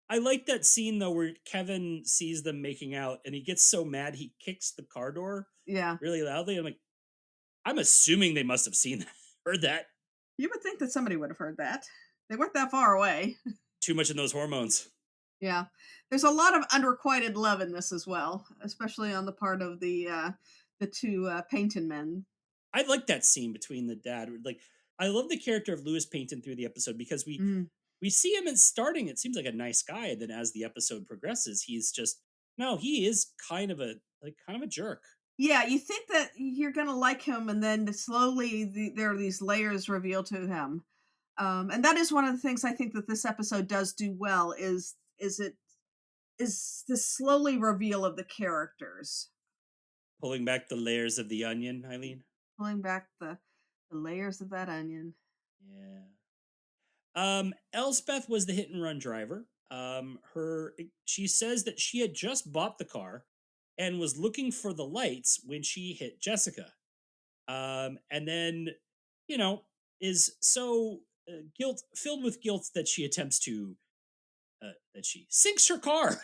I like that scene though where Kevin sees them making out and he gets so mad he kicks the car door Yeah. really loudly. I'm like, I'm assuming they must have seen that, heard that. You would think that somebody would have heard that. They weren't that far away. Too much in those hormones. Yeah. There's a lot of unrequited love in this as well, especially on the part of the two Paynton men. I like that scene between the dad. Like, I love the character of Lewis Payton through the episode because Mm. we see him in starting. It seems like a nice guy, and then as the episode progresses, he's just no. He is kind of a jerk. Yeah, you think that you're gonna like him, and then slowly there are these layers revealed to him, and that is one of the things I think that this episode does do well. Is it is the slowly reveal of the characters, Pulling back the layers of the onion, Eileen. pulling back the layers of that onion. Yeah. Elspeth was the hit and run driver. She says that she had just bought the car and was looking for the lights when she hit Jessica. And then, you know, is so guilt filled with guilt that she attempts to that she sinks her car.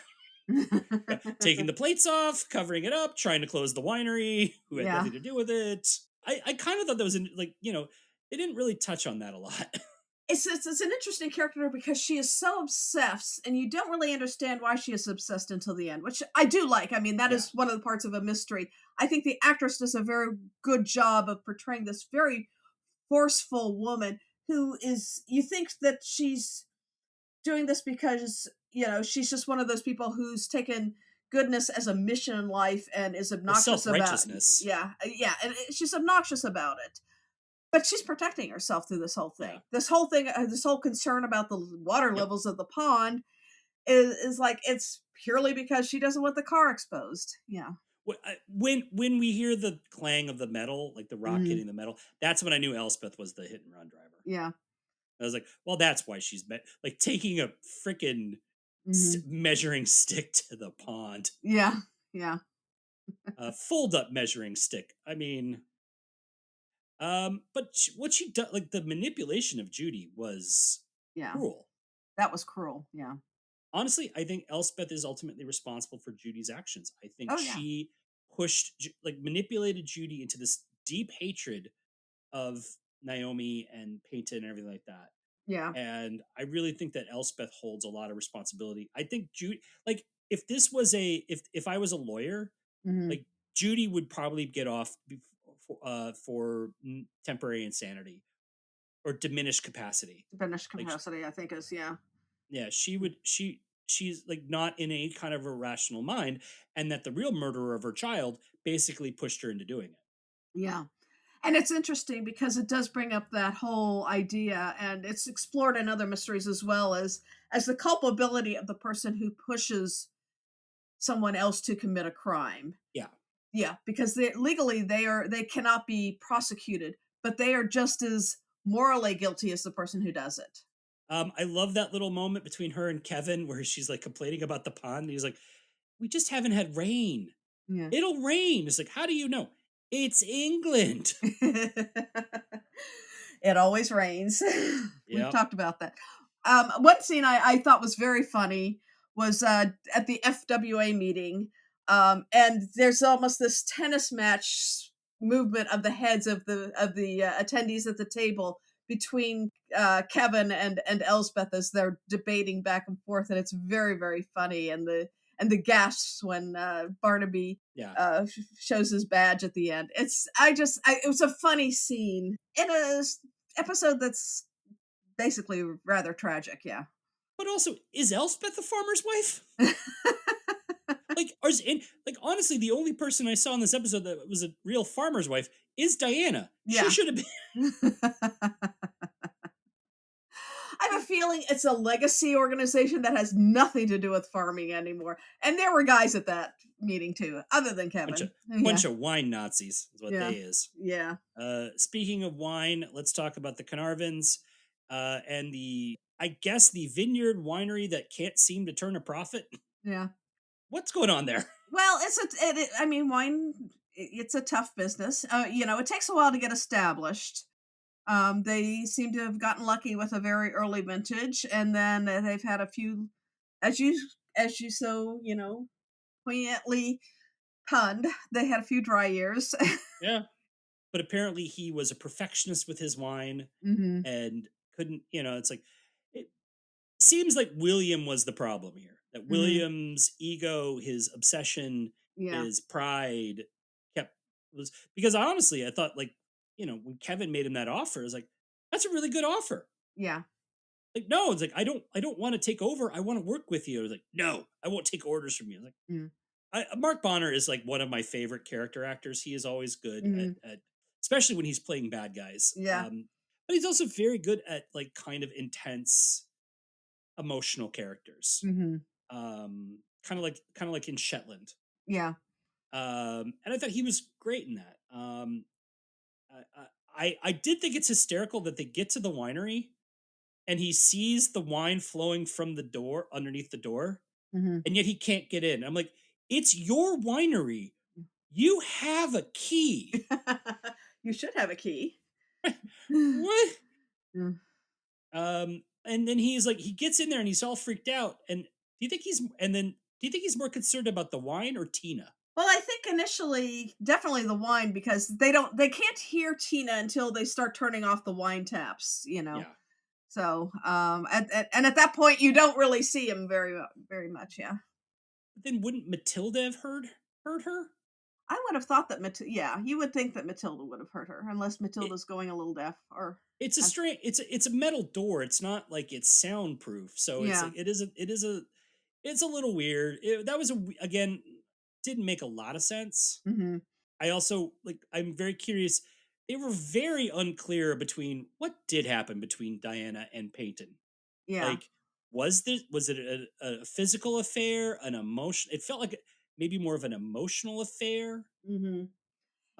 Yeah, taking the plates off, covering it up, trying to close the winery, who had Yeah. nothing to do with it. I kind of thought that was like, they didn't really touch on that a lot. It's an interesting character because she is so obsessed, and you don't really understand why she is obsessed until the end, which I do like. I mean, that Yeah. is one of the parts of a mystery. I think the actress does a very good job of portraying this very forceful woman who is. You think that she's doing this because she's just one of those people who's taken goodness as a mission in life and is Or obnoxious about. self-righteousness. Yeah, and she's obnoxious about it, but she's protecting herself through this whole thing. Yeah. This whole concern about the water Yep. levels of the pond is like it's purely because she doesn't want the car exposed. Yeah. When we hear the clang of the metal, like the rock Mhm. hitting the metal, that's when I knew Elspeth was the hit and run driver. Yeah. I was like, well, that's why she's like taking a freaking Mhm. measuring stick to the pond, Yeah. Yeah. a fold up measuring stick. I mean, but what she does, like the manipulation of Judy was Yeah. cruel. That was cruel. Yeah. Honestly, I think Elspeth is ultimately responsible for Judy's actions. I think Oh, yeah. she pushed, like, manipulated Judy into this deep hatred of Naomi and Peyton and everything like that. Yeah. And I really think that Elspeth holds a lot of responsibility. I think Judy, like, if this was if I was a lawyer, Mhm. like Judy would probably get off for temporary insanity or diminished capacity. Diminished Like, capacity, I think, is yeah. yeah, she's like not in any kind of irrational mind, and that the real murderer of her child basically pushed her into doing it. Yeah. And it's interesting because it does bring up that whole idea, and it's explored in other mysteries as well as the culpability of the person who pushes someone else to commit a crime. Yeah. Yeah, because legally they cannot be prosecuted, but they are just as morally guilty as the person who does it. I love that little moment between her and Kevin where she's like complaining about the pond. And he's like, "We just haven't had rain. Yeah. It'll rain." It's like, "How do you know? It's England." It always rains. We've Yeah. talked about that. One scene I thought was very funny was at the FWA meeting, and there's almost this tennis match movement of the heads of the attendees at the table between Kevin and Elspeth as they're debating back and forth, and it's very funny. And the gasps when Barnaby Yeah. shows his badge at the end. It was a funny scene in a episode that's basically rather tragic. Yeah. But also, is Elspeth the farmer's wife? Like honestly, the only person I saw in this episode that was a real farmer's wife is Diana. She Yeah. should have been. I have a feeling it's a legacy organization that has nothing to do with farming anymore. And there were guys at that meeting too, other than Kevin. Bunch of wine Nazis is what Yeah. they is. Yeah. Speaking of wine, let's talk about the Carnarvons and I guess the vineyard winery that can't seem to turn a profit. Yeah. What's going on there? Well, I mean, wine. It's a tough business. It takes a while to get established. They seem to have gotten lucky with a very early vintage, and then they've had a few, as you so poignantly punned. They had a few dry years. Yeah. But apparently he was a perfectionist with his wine Hmm. and couldn't, it's like, it seems like William was the problem here. That Hmm. William's ego, his obsession, Yeah. his pride kept was because honestly, I thought like, when Kevin made him that offer, I was like, that's a really good offer. Yeah. Like, no, it's like I don't want to take over. I want to work with you. I was like, no, I won't take orders from you. I was like, Mm. Mark Bonner is like one of my favorite character actors. He is always good Mhm. at especially when he's playing bad guys. Yeah. But he's also very good at like kind of intense emotional characters. Hmm. kind of like in Shetland. Yeah. And I thought he was great in that. I did think it's hysterical that they get to the winery and he sees the wine flowing from the door underneath the door, Mhm. and yet he can't get in. I'm like, it's your winery. You have a key. You should have a key. What? Mm. And then he's like, he gets in there and he's all freaked out. And do you think he's more concerned about the wine or Tina? Well, I think initially, definitely the wine because they can't hear Tina until they start turning off the wine taps, you know. Yeah. So, and at that point, you don't really see him very much. Yeah, But then wouldn't Matilda have heard her? I would have thought that. Yeah, you would think that Matilda would have hurt her, unless It, Matilda's going a little deaf or. it's a uh, strange. It's a metal door. It's not like it's soundproof. So it's Yeah. like it's a little weird. That was again didn't make a lot of sense. Mm-hmm. I also I'm very curious. They were very unclear between what did happen between Diana and Peyton. Yeah. Like, was it a physical affair, an emotion? It felt like maybe more of an emotional affair. Mm-hmm.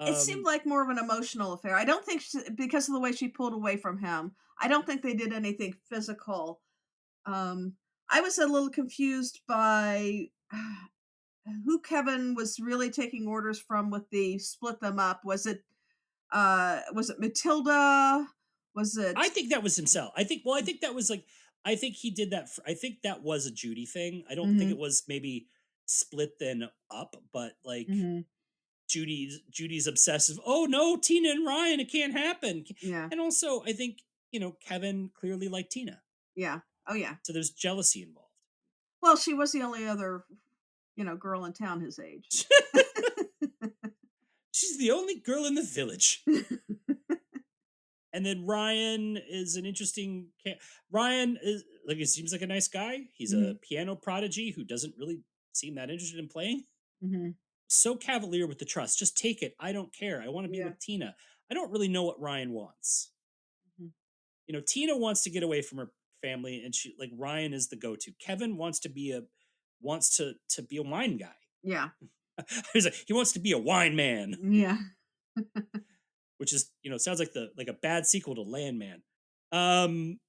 It seemed Um, like more of an emotional affair. I don't think because of the way she pulled away from him. I don't think they did anything physical. Um, I was a little confused by who Kevin was really taking orders from with the split them up. Was it Matilda? Was it I think that was himself. I think that was I think he did that. I think that was a Judy thing. I don't think Mhm, it was maybe split then up, but mhm, Judy's obsessive. Oh no, Tina and Ryan, it can't happen. yeah, And also, I think Kevin clearly liked Tina, yeah, oh yeah. so there's jealousy involved. Well, she was the only other, girl in town his age. She's the only girl in the village. And then Ryan is an interesting. Ryan is he seems like a nice guy. He's a Mhm, piano prodigy who doesn't really seem that interested in playing. mhm, So cavalier with the trust. Just take it. I don't care. I want to be yeah, with Tina. I don't really know what Ryan wants. mhm, Tina wants to get away from her family, and she Ryan is the go-to. Kevin wants to be a wine guy. yeah, He's like, he wants to be a wine man, yeah, which is sounds like a bad sequel to Landman. Um,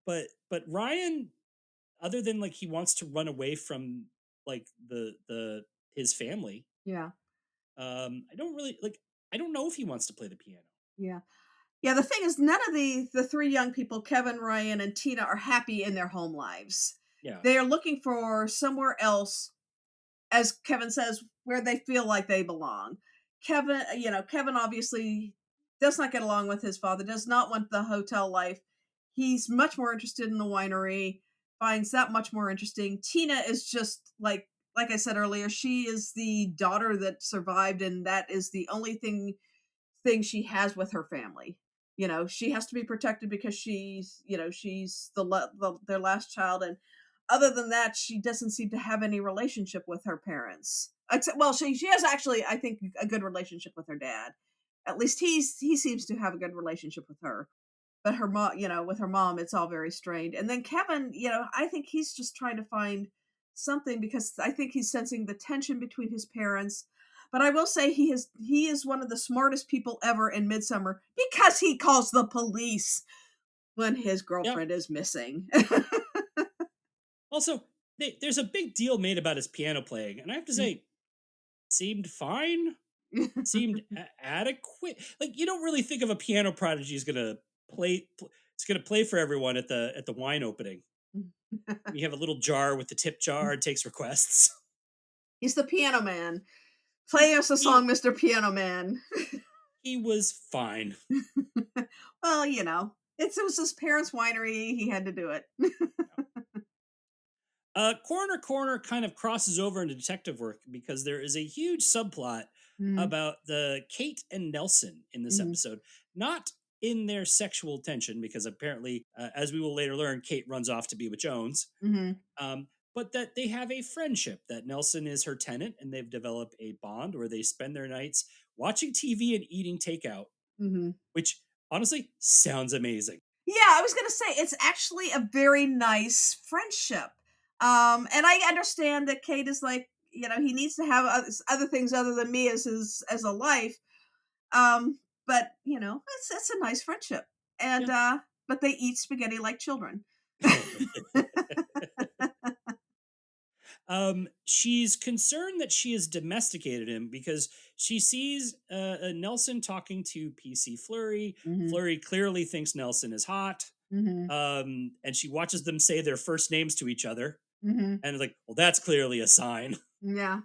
but Ryan, other than he wants to run away from the his family, yeah, I don't really I don't know if he wants to play the piano. yeah. Yeah, the thing is, none of the three young people, Kevin, Ryan, and Tina, are happy in their home lives. Yeah. They are looking for somewhere else, as Kevin says, where they feel like they belong. Kevin obviously does not get along with his father, does not want the hotel life. He's much more interested in the winery, finds that much more interesting. Tina is just like I said earlier, she is the daughter that survived, and that is the only thing she has with her family. She has to be protected because she's their last child, and other than that, she doesn't seem to have any relationship with her parents. Except, well, she has actually, I think, a good relationship with her dad. At least he seems to have a good relationship with her. But her mom, with her mom, it's all very strained. And then Kevin, I think he's just trying to find something because I think he's sensing the tension between his parents. But I will say he is one of the smartest people ever in Midsomer because he calls the police when his Yep. girlfriend is missing. Also, there's a big deal made about his piano playing, and I have to say, seemed fine. Seemed adequate. You don't really think of a piano prodigy is gonna it's gonna play for everyone at the wine opening. You have a little jar with the tip jar and takes requests. He's the piano man. Play us a he song, Mr. Piano Man. he was fine. Well, it was his parents' winery. He had to do it. Corner kind of crosses over into detective work because there is a huge subplot Mhm, about the Kate and Nelson in this mhm, episode. Not in their sexual tension, because apparently, as we will later learn, Kate runs off to be with Jones. mhm, But that they have a friendship, that Nelson is her tenant and they've developed a bond where they spend their nights watching TV and eating takeout, mhm. which honestly sounds amazing. Yeah, I was gonna say it's actually a very nice friendship. And I understand that Kate is like, he needs to have other things other than me as a life. But it's a nice friendship, and but they eat spaghetti like children. She's concerned that she has domesticated him because she sees Nelson talking to PC Flurry. Mhm. Flurry clearly thinks Nelson is hot. Mhm. And she watches them say their first names to each other, Mhm. and like, well, that's clearly a sign. Yeah.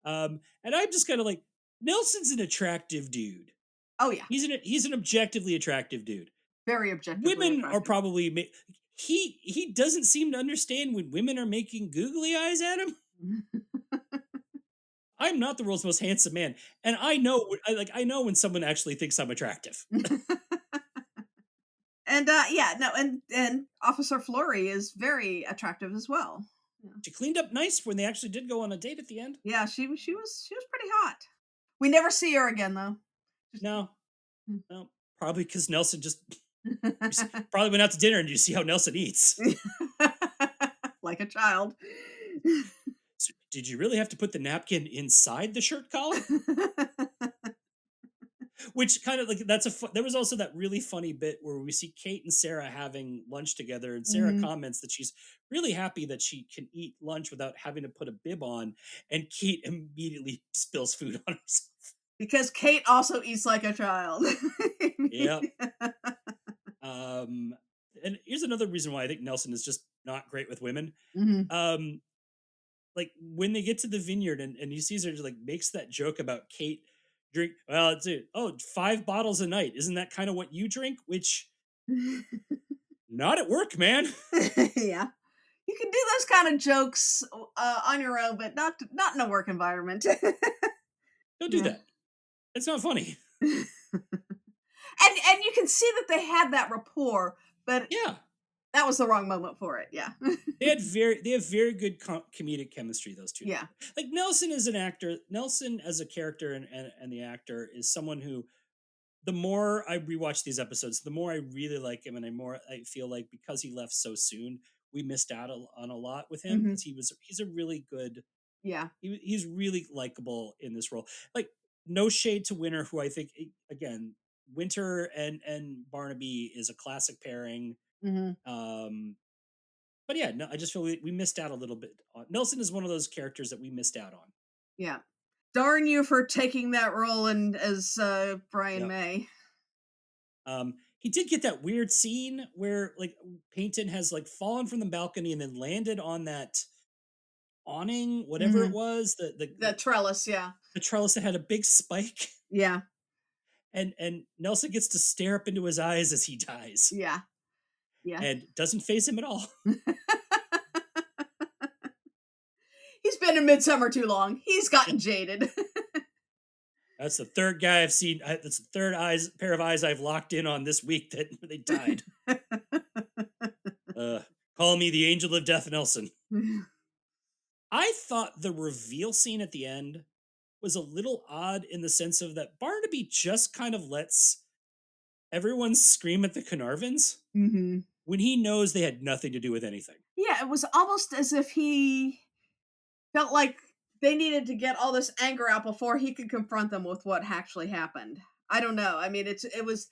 And I'm just kind of like, Nelson's an attractive dude. Oh yeah. He's an objectively attractive dude. Very objectively Women are attractive. probably he doesn't seem to understand when women are making googly eyes at him. I'm not the world's most handsome man, and I know I know when someone actually thinks I'm attractive. And yeah, no, and Officer Flurry is very attractive as well. She cleaned up nice when they actually did go on a date at the end. Yeah, she was pretty hot. We never see her again though. No, Hmm. no, probably because Nelson just probably went out to dinner and you see how Nelson eats. Like a child. So, did you really have to put the napkin inside the shirt collar? Which kind of like there was also that really funny bit where we see Kate and Sarah having lunch together, and Sarah Mhm. comments that she's really happy that she can eat lunch without having to put a bib on, and Kate immediately spills food on herself. Because Kate also eats like a child. Yeah. And here's another reason why I think Nelson is just not great with women. Mhm. Like when they get to the vineyard and he sees her like makes that joke about Kate drink. Well, it's 5 bottles a night. Isn't that kind of what you drink? Which not at work, man. Yeah. You can do those kind of jokes on your own, but not in a work environment. Don't do Yeah. that. It's not funny. and you can see that they had that rapport, but Yeah, that was the wrong moment for it. Yeah. they have very good comedic chemistry. Those two. Yeah. Like Nelson is an actor. Nelson as a character and the actor is someone who. The more I rewatch these episodes, the more I really like him, and the more I feel like because he left so soon, we missed out on a lot with him Mhm. because he's a really good. Yeah. He's really likable in this role. Like no shade to Winter, who I think again, Winter and Barnaby is a classic pairing. Mhm. But yeah, no, I just feel we missed out a little bit. Nelson is one of those characters that we missed out on. Yeah. Darn you for taking that role as Brian Yep. May. He did get that weird scene where like Peyton has like fallen from the balcony and then landed on that awning, whatever it Mhm. was, The trellis, yeah. the trellis that had a big spike, Yeah. and Nelson gets to stare up into his eyes as he dies, Yeah. Yeah. and doesn't face him at all. He's been in Midsomer too long. He's gotten jaded. That's the third guy I've seen. That's the third pair of eyes I've locked in on this week that they died. Call me the Angel of Death, Nelson. I thought the reveal scene at the end was a little odd in the sense of that Barnaby just kind of lets everyone scream at the Carnarvons Mm-hmm. when he knows they had nothing to do with anything. Yeah, it was almost as if he felt like they needed to get all this anger out before he could confront them with what actually happened. I don't know. I mean, it was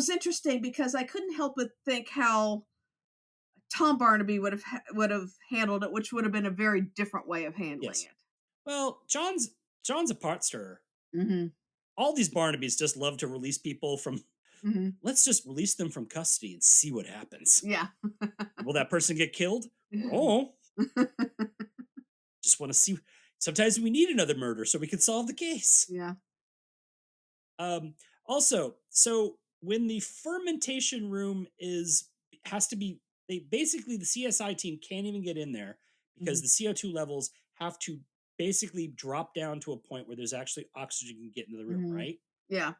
interesting because I couldn't help but think how Tom Barnaby would have handled it, which would have been a very different way of handling Yes. it. Well, John's a pot stirrer. Mm-hmm. All these Barnabys just love to release people from. Mm-hmm. Let's just release them from custody and see what happens. Yeah. Will that person get killed? Oh, just want to see. Sometimes we need another murder so we can solve the case. Yeah. Also, so when the fermentation room has to be, they basically the CSI team can't even get in there because the CO2 levels have to basically drop down to a point where there's actually oxygen can get into the room, Mhm. right? Yeah.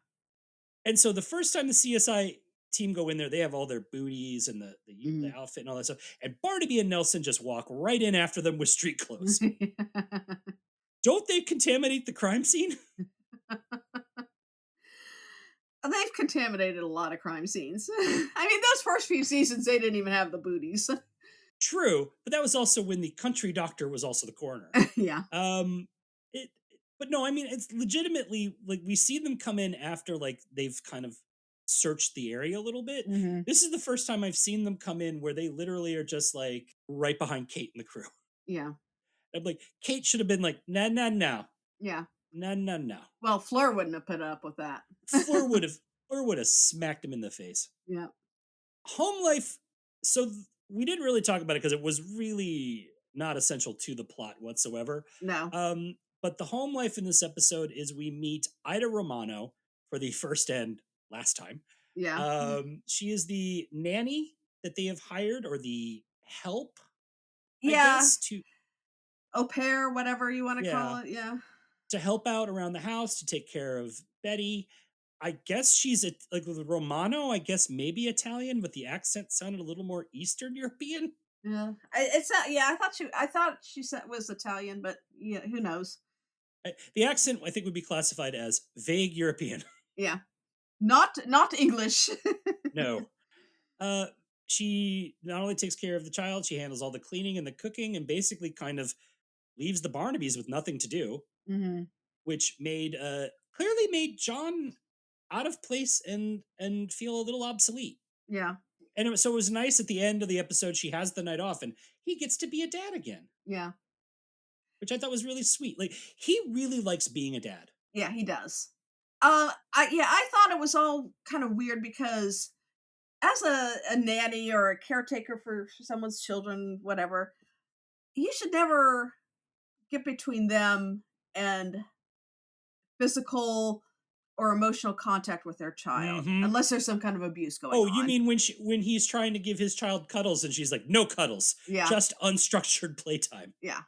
And so the first time the CSI team go in there, they have all their booties and the Mhm. outfit and all that stuff. And Barnaby and Nelson just walk right in after them with street clothes. Don't they contaminate the crime scene? They've contaminated a lot of crime scenes. I mean, those first few seasons, they didn't even have the booties. True, but that was also when the country doctor was also the coroner. Yeah. It, but no, I mean, it's legitimately like we see them come in after like they've kind of searched the area a little bit. Hmm. This is the first time I've seen them come in where they literally are just like right behind Kate and the crew. Yeah. I'm like, Kate should have been like, no, no, no, Yeah. no, no, no. Well, Fleur wouldn't have put up with that. Fleur would have smacked him in the face. Yeah. Home life. So we didn't really talk about it because it was really not essential to the plot whatsoever. No. But the home life in this episode is we meet Ida Romano for the first and last time. Yeah. She is the nanny that they have hired, or the help, I Yeah. guess, to Au pair, whatever you want to call yeah, it. Yeah. to help out around the house, to take care of Betty. I guess she's like with Romano. I guess maybe Italian, but the accent sounded a little more Eastern European. Yeah. It's not. Yeah. I thought she said was Italian, but yeah, who knows? The accent I think would be classified as vague European. Yeah. Not English. No. She not only takes care of the child, she handles all the cleaning and the cooking, and basically kind of leaves the Barnabys with nothing to do, Hmm. which clearly made John out of place and feel a little obsolete. Yeah. And so it was nice at the end of the episode she has the night off and he gets to be a dad again, Yeah. which I thought was really sweet. Like, he really likes being a dad. Yeah. He does. I thought it was all kind of weird because as a nanny or a caretaker for someone's children, whatever, you should never get between them and physical or emotional contact with their child, Mhm. unless there's some kind of abuse going Oh, on. you mean when he's trying to give his child cuddles and she's like, no cuddles, Yeah. just unstructured playtime. Yeah.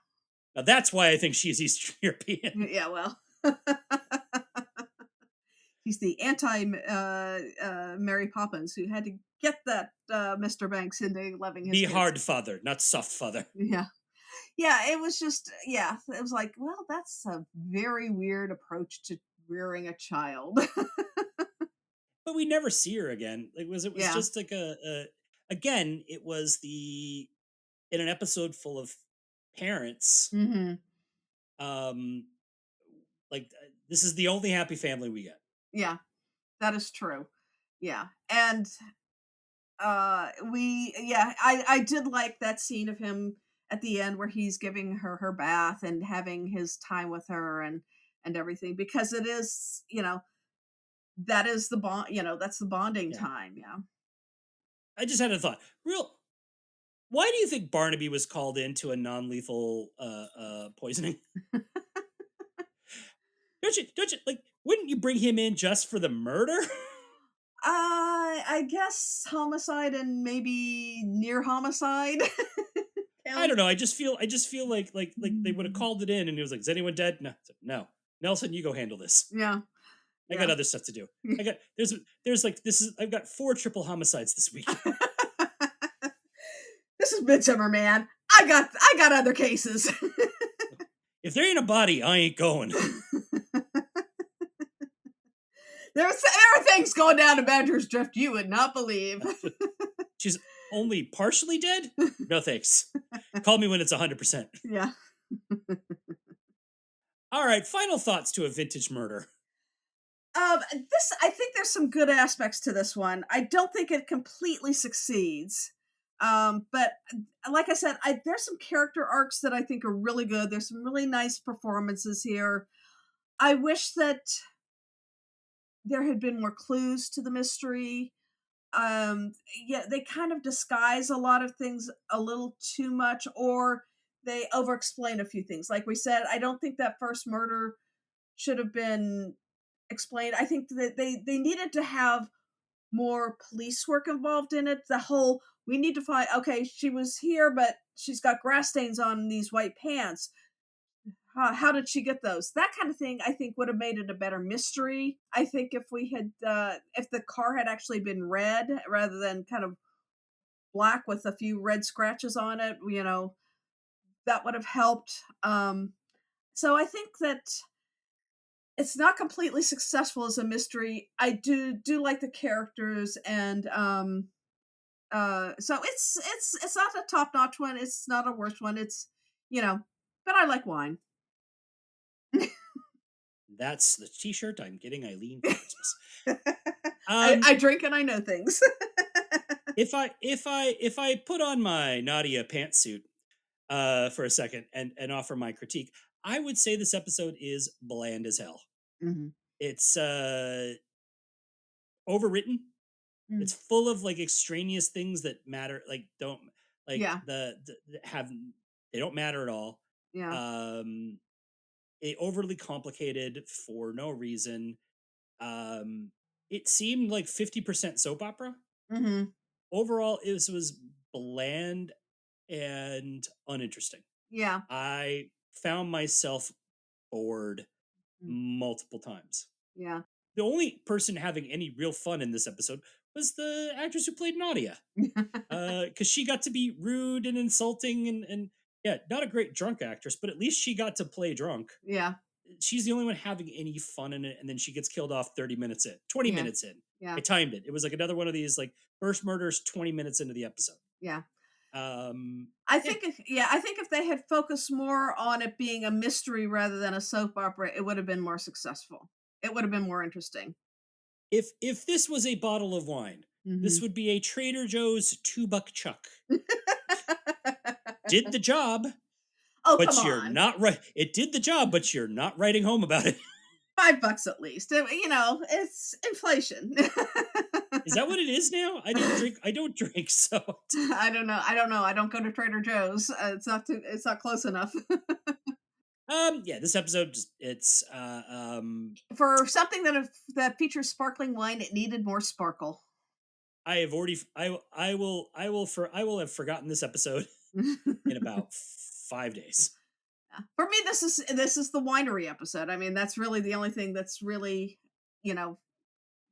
Now that's why I think she's Eastern European. Yeah, well. He's the anti Mary Poppins who had to get that Mr. Banks into loving his Be kids. hard father, not soft father. Yeah. Yeah, it was just, yeah, it was like, well, that's a very weird approach to rearing a child. But we never see her again. Like, it was Yeah. just like again, it was in an episode full of parents. Hmm. Like, this is the only happy family we get. Yeah, that is true. Yeah. And I did like that scene of him at the end where he's giving her bath and having his time with her and everything, because it is, that is the bond, that's the bonding Yeah. time. Yeah. I just had a thought. Why do you think Barnaby was called into a non-lethal poisoning? Don't you like? Wouldn't you bring him in just for the murder? I guess homicide and maybe near homicide. I don't know. I just feel like they would have called it in, and he was like, "Is anyone dead?" No, no. Nelson, you go handle this. Yeah. I got other stuff to do. I've got 4 triple homicides this week. This is Midsomer, man. I got other cases. If there ain't a body, I ain't going. There are things going down in Badger's Drift you would not believe. She's only partially dead? No thanks. Call me when it's 100%. Yeah. All right, final thoughts to a vintage murder. I think there's some good aspects to this one. I don't think it completely succeeds. But like I said, there's some character arcs that I think are really good. There's some really nice performances here. I wish that there had been more clues to the mystery. They kind of disguise a lot of things a little too much, or they over-explain a few things. Like we said, I don't think that first murder should have been explained. I think that they needed to have more police work involved in it. The whole, we need to find, okay, she was here, but she's got grass stains on these white pants. How did she get those? That kind of thing, I think, would have made it a better mystery. I think if we had, if the car had actually been red rather than kind of black with a few red scratches on it, that would have helped. So I think that it's not completely successful as a mystery. I do like the characters, and So it's not a top notch one. It's not a worst one. It's but I like wine. That's the T-shirt I'm getting Eileen for Christmas. I drink and I know things. If I put on my Nadia pantsuit for a second and offer my critique, I would say this episode is bland as hell. Mm-hmm. It's overwritten. Mm. It's full of like extraneous things that matter, like don't like Yeah. they don't matter at all. Yeah. It overly complicated for no reason. It seemed like 50% soap opera. Mm-hmm. Overall, it was bland and uninteresting. Yeah. I found myself bored multiple times. Yeah. The only person having any real fun in this episode was the actress who played Nadia. Because she got to be rude and insulting and yeah, not a great drunk actress, but at least she got to play drunk. Yeah. She's the only one having any fun in it, and then she gets killed off 30 minutes in. 20 Yeah. minutes in. Yeah. I timed it. It was like another one of these like first murders 20 minutes into the episode. Yeah. I think if they had focused more on it being a mystery rather than a soap opera, it would have been more successful. It would have been more interesting. If this was a bottle of wine, this would be a Trader Joe's $2 chuck. Did the job. Oh, but come you're on. not right. It did the job, but you're not writing home about it. $5 at least. It's inflation. Is that what it is now? I don't drink, so I don't know. I don't go to Trader Joe's. It's not close enough. Yeah, this episode it's for something that features sparkling wine, it needed more sparkle. I have already I will have forgotten this episode in about 5 days. For me, this is the winery episode. I mean, that's really the only thing that's really,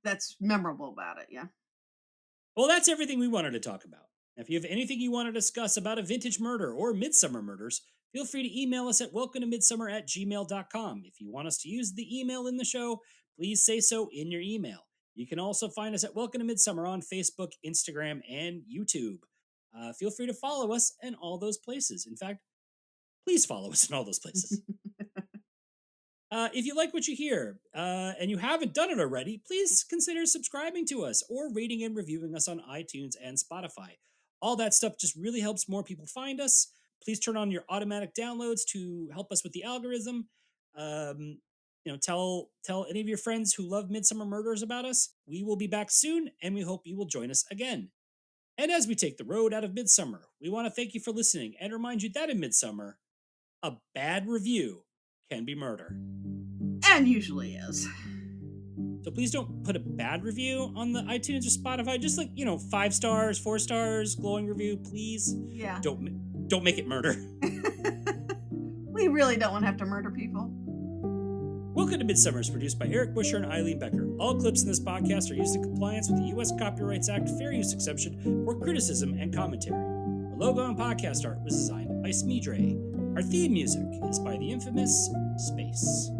that's memorable about it. Yeah. Well, that's everything we wanted to talk about. If you have anything you want to discuss about a vintage murder or Midsomer murders, feel free to email us at welcometomidsomer@gmail.com. If you want us to use the email in the show, please say so in your email. You can also find us at Welcome to Midsomer on Facebook, Instagram, and YouTube. Feel free to follow us in all those places. In fact, please follow us in all those places. If you like what you hear and you haven't done it already, please consider subscribing to us or rating and reviewing us on iTunes and Spotify. All that stuff just really helps more people find us. Please turn on your automatic downloads to help us with the algorithm. Tell any of your friends who love Midsomer Murders about us. We will be back soon, and we hope you will join us again. And as we take the road out of Midsomer, we want to thank you for listening and remind you that in Midsomer, a bad review can be murder. And usually is. So please don't put a bad review on the iTunes or Spotify. Just 5 stars, 4 stars, glowing review, please. Yeah. Don't make it murder. We really don't want to have to murder people. Welcome to Midsomer is produced by Eric Buscher and Eileen Becker. All clips in this podcast are used in compliance with the U.S. Copyrights Act fair use exception for criticism and commentary. The logo and podcast art was designed by Smeedrai. Our theme music is by the infamous Space.